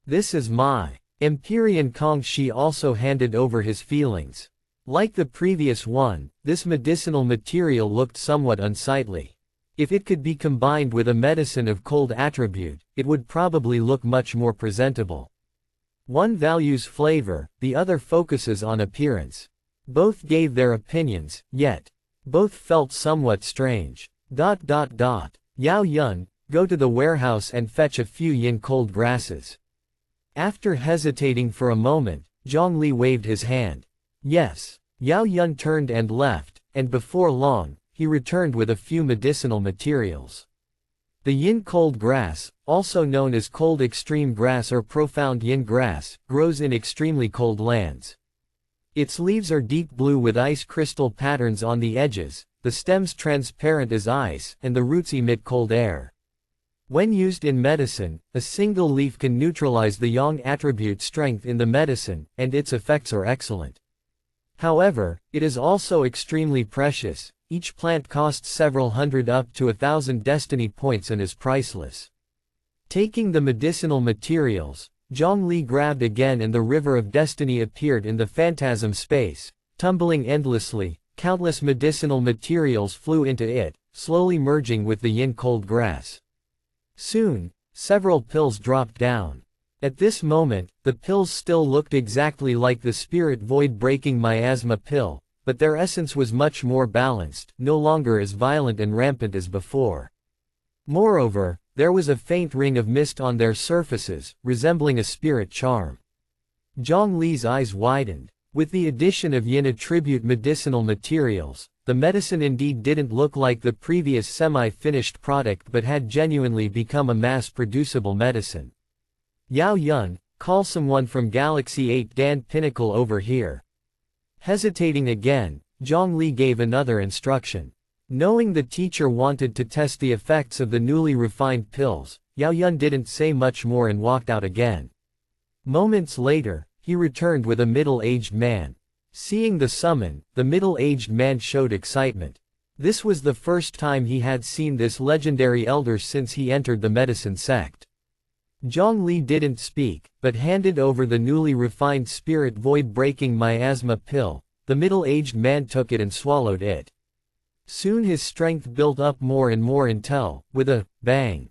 A: This is my. Empyrean Kong Shi also handed over his feelings. Like the previous one, this medicinal material looked somewhat unsightly. If it could be combined with a medicine of cold attribute, it would probably look much more presentable. One values flavor, the other focuses on appearance. Both gave their opinions, yet both felt somewhat strange. Yao Yun, go to the warehouse and fetch a few yin cold grasses. After hesitating for a moment, Zhang Li waved his hand. Yes. Yao Yun turned and left, and before long, he returned with a few medicinal materials. The yin cold grass, also known as cold extreme grass or profound yin grass, grows in extremely cold lands. Its leaves are deep blue with ice crystal patterns on the edges, the stems transparent as ice, and the roots emit cold air. When used in medicine, a single leaf can neutralize the yang attribute strength in the medicine, and its effects are excellent. However, it is also extremely precious. Each plant costs several hundred up to 1,000 destiny points and is priceless. Taking the medicinal materials, Zhongli grabbed again and the river of destiny appeared in the phantasm space, tumbling endlessly. Countless medicinal materials flew into it, slowly merging with the yin-cold grass. Soon, several pills dropped down. At this moment, the pills still looked exactly like the spirit void-breaking miasma pill, but their essence was much more balanced, no longer as violent and rampant as before. Moreover, there was a faint ring of mist on their surfaces, resembling a spirit charm. Zhongli's eyes widened. With the addition of yin attribute medicinal materials, the medicine indeed didn't look like the previous semi-finished product but had genuinely become a mass-producible medicine. Yao Yun, call someone from Galaxy 8 Dan Pinnacle over here. Hesitating again, Zhongli gave another instruction. Knowing the teacher wanted to test the effects of the newly refined pills, Yao Yun didn't say much more and walked out again. Moments later, he returned with a middle-aged man. Seeing the summon, the middle-aged man showed excitement. This was the first time he had seen this legendary elder since he entered the medicine sect. Zhongli didn't speak, but handed over the newly refined spirit void-breaking miasma pill. The middle-aged man took it and swallowed it. Soon his strength built up more and more until, with a bang,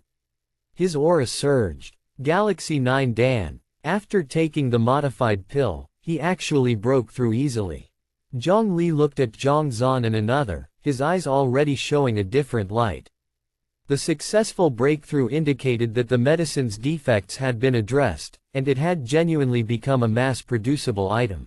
A: his aura surged. Galaxy 9 Dan. After taking the modified pill, he actually broke through easily. Zhongli looked at Zhang Zan and another, his eyes already showing a different light. The successful breakthrough indicated that the medicine's defects had been addressed, and it had genuinely become a mass-producible item.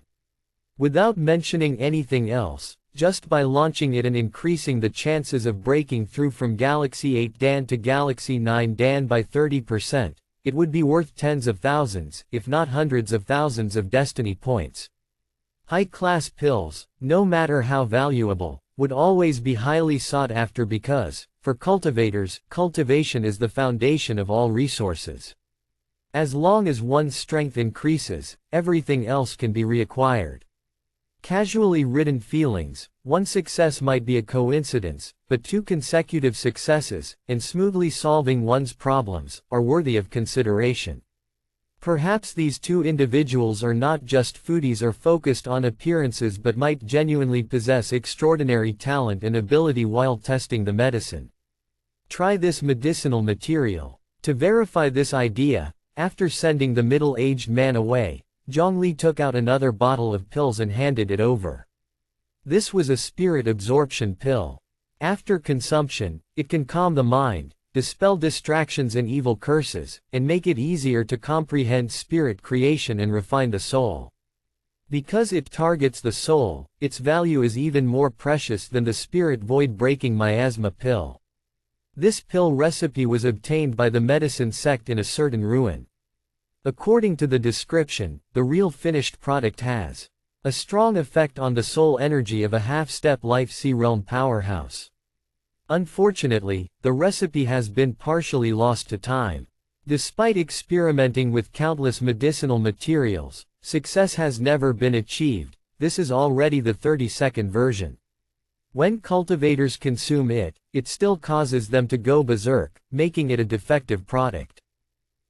A: Without mentioning anything else, just by launching it and increasing the chances of breaking through from Galaxy 8 Dan to Galaxy 9 Dan by 30%, it would be worth tens of thousands, if not hundreds of thousands of destiny points. High-class pills, no matter how valuable, would always be highly sought after because, for cultivators, cultivation is the foundation of all resources. As long as one's strength increases, everything else can be reacquired. Casually ridden feelings, one success might be a coincidence, but two consecutive successes, and smoothly solving one's problems, are worthy of consideration. Perhaps these two individuals are not just foodies or focused on appearances but might genuinely possess extraordinary talent and ability while testing the medicine. Try this medicinal material. To verify this idea, after sending the middle-aged man away, Zhongli took out another bottle of pills and handed it over. This was a spirit absorption pill. After consumption, it can calm the mind, dispel distractions and evil curses, and make it easier to comprehend spirit creation and refine the soul. Because it targets the soul, its value is even more precious than the spirit void-breaking miasma pill. This pill recipe was obtained by the medicine sect in a certain ruin. According to the description, the real finished product has a strong effect on the soul energy of a half-step life C-realm powerhouse. Unfortunately, the recipe has been partially lost to time. Despite experimenting with countless medicinal materials, success has never been achieved. This is already the 32nd version. When cultivators consume it, it still causes them to go berserk, making it a defective product.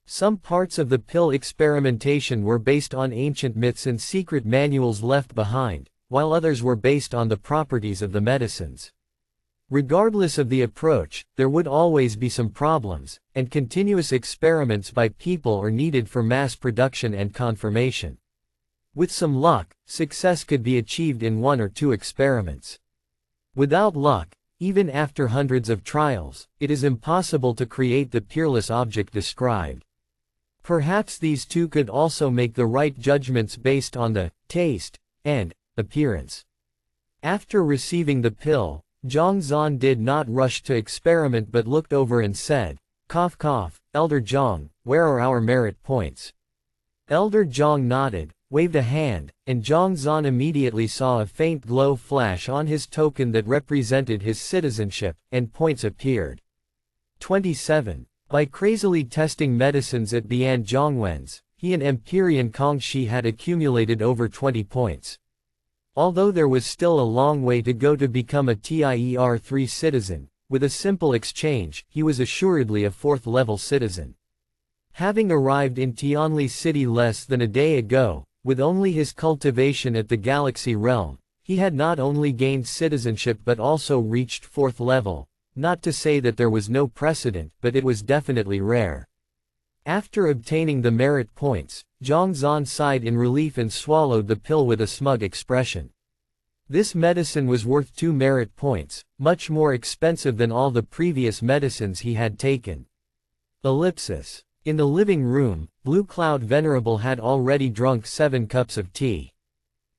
A: Some parts of the pill experimentation were based on ancient myths and secret manuals left behind, while others were based on the properties of the medicines. Regardless of the approach, there would always be some problems, and continuous experiments by people are needed for mass production and confirmation. With some luck, success could be achieved in 1 or 2 experiments. Without luck, even after hundreds of trials, it is impossible to create the peerless object described. Perhaps these two could also make the right judgments based on the taste and appearance. After receiving the pill, Zhang Zan did not rush to experiment but looked over and said, "Cough cough, Elder Zhang, where are our merit points?" Elder Zhang nodded, waved a hand, and Zhang Zan immediately saw a faint glow flash on his token that represented his citizenship, and points appeared. 27. By crazily testing medicines at Bian Zhongwen's, he and Empyrean Kongshi had accumulated over 20 points. Although there was still a long way to go to become a Tier 3 citizen, with a simple exchange, he was assuredly a 4th-level citizen. Having arrived in Tianli City less than a day ago, with only his cultivation at the Galaxy Realm, he had not only gained citizenship but also reached 4th level, not to say that there was no precedent, but it was definitely rare. After obtaining the merit points, Zhang Zan sighed in relief and swallowed the pill with a smug expression. This medicine was worth 2 merit points, much more expensive than all the previous medicines he had taken. Ellipsis. In the living room, Blue Cloud Venerable had already drunk 7 cups of tea.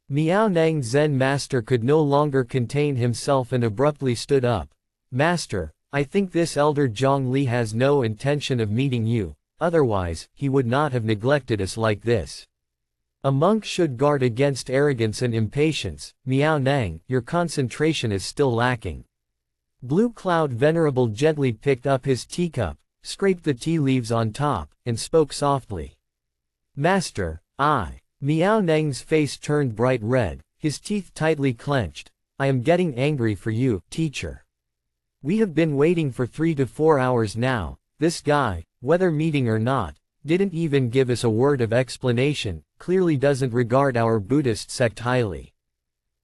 A: Miao Nang Zen Master could no longer contain himself and abruptly stood up. Master, I think this elder Zhang Li has no intention of meeting you, otherwise, he would not have neglected us like this. A monk should guard against arrogance and impatience. Miao Nang, your concentration is still lacking. Blue Cloud Venerable gently picked up his teacup, scraped the tea leaves on top, and spoke softly. Master, Miao Nang's face turned bright red, his teeth tightly clenched. I am getting angry for you, teacher. We have been waiting for 3 to 4 hours now. This guy, whether meeting or not, didn't even give us a word of explanation, clearly doesn't regard our Buddhist sect highly.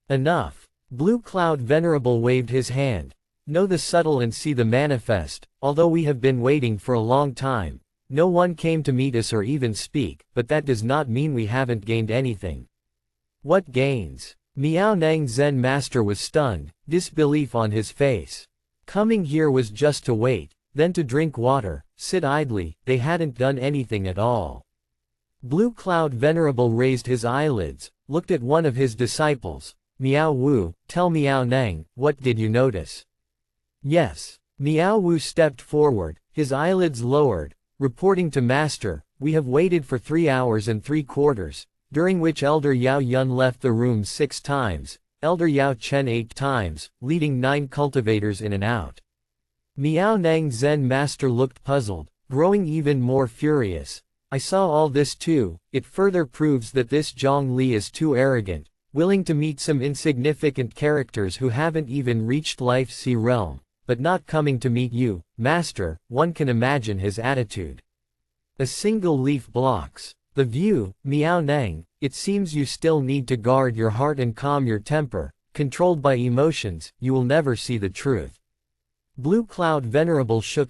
A: Enough. Blue Cloud Venerable waved his hand. Know the subtle and see the manifest. Although we have been waiting for a long time, no one came to meet us or even speak, but that does not mean we haven't gained anything. What gains? Miao Nang Zen Master was stunned, disbelief on his face. Coming here was just to wait, then to drink water, sit idly. They hadn't done anything at all. Blue Cloud Venerable raised his eyelids, looked at one of his disciples. Miao Wu, tell Miao Nang, what did you notice? Yes. Miao Wu stepped forward, his eyelids lowered, reporting to Master, we have waited for 3 hours and 3/4, during which Elder Yao Yun left the room 6 times, Elder Yao Chen 8 times, leading 9 cultivators in and out. Miao Nang Zen Master looked puzzled, growing even more furious. I saw all this too. It further proves that this Zhang Li is too arrogant, willing to meet some insignificant characters who haven't even reached Life C realm, but not coming to meet you, Master. One can imagine his attitude. A single leaf blocks the view. Miao Nang, it seems you still need to guard your heart and calm your temper. Controlled by emotions, you will never see the truth. Blue Cloud Venerable shook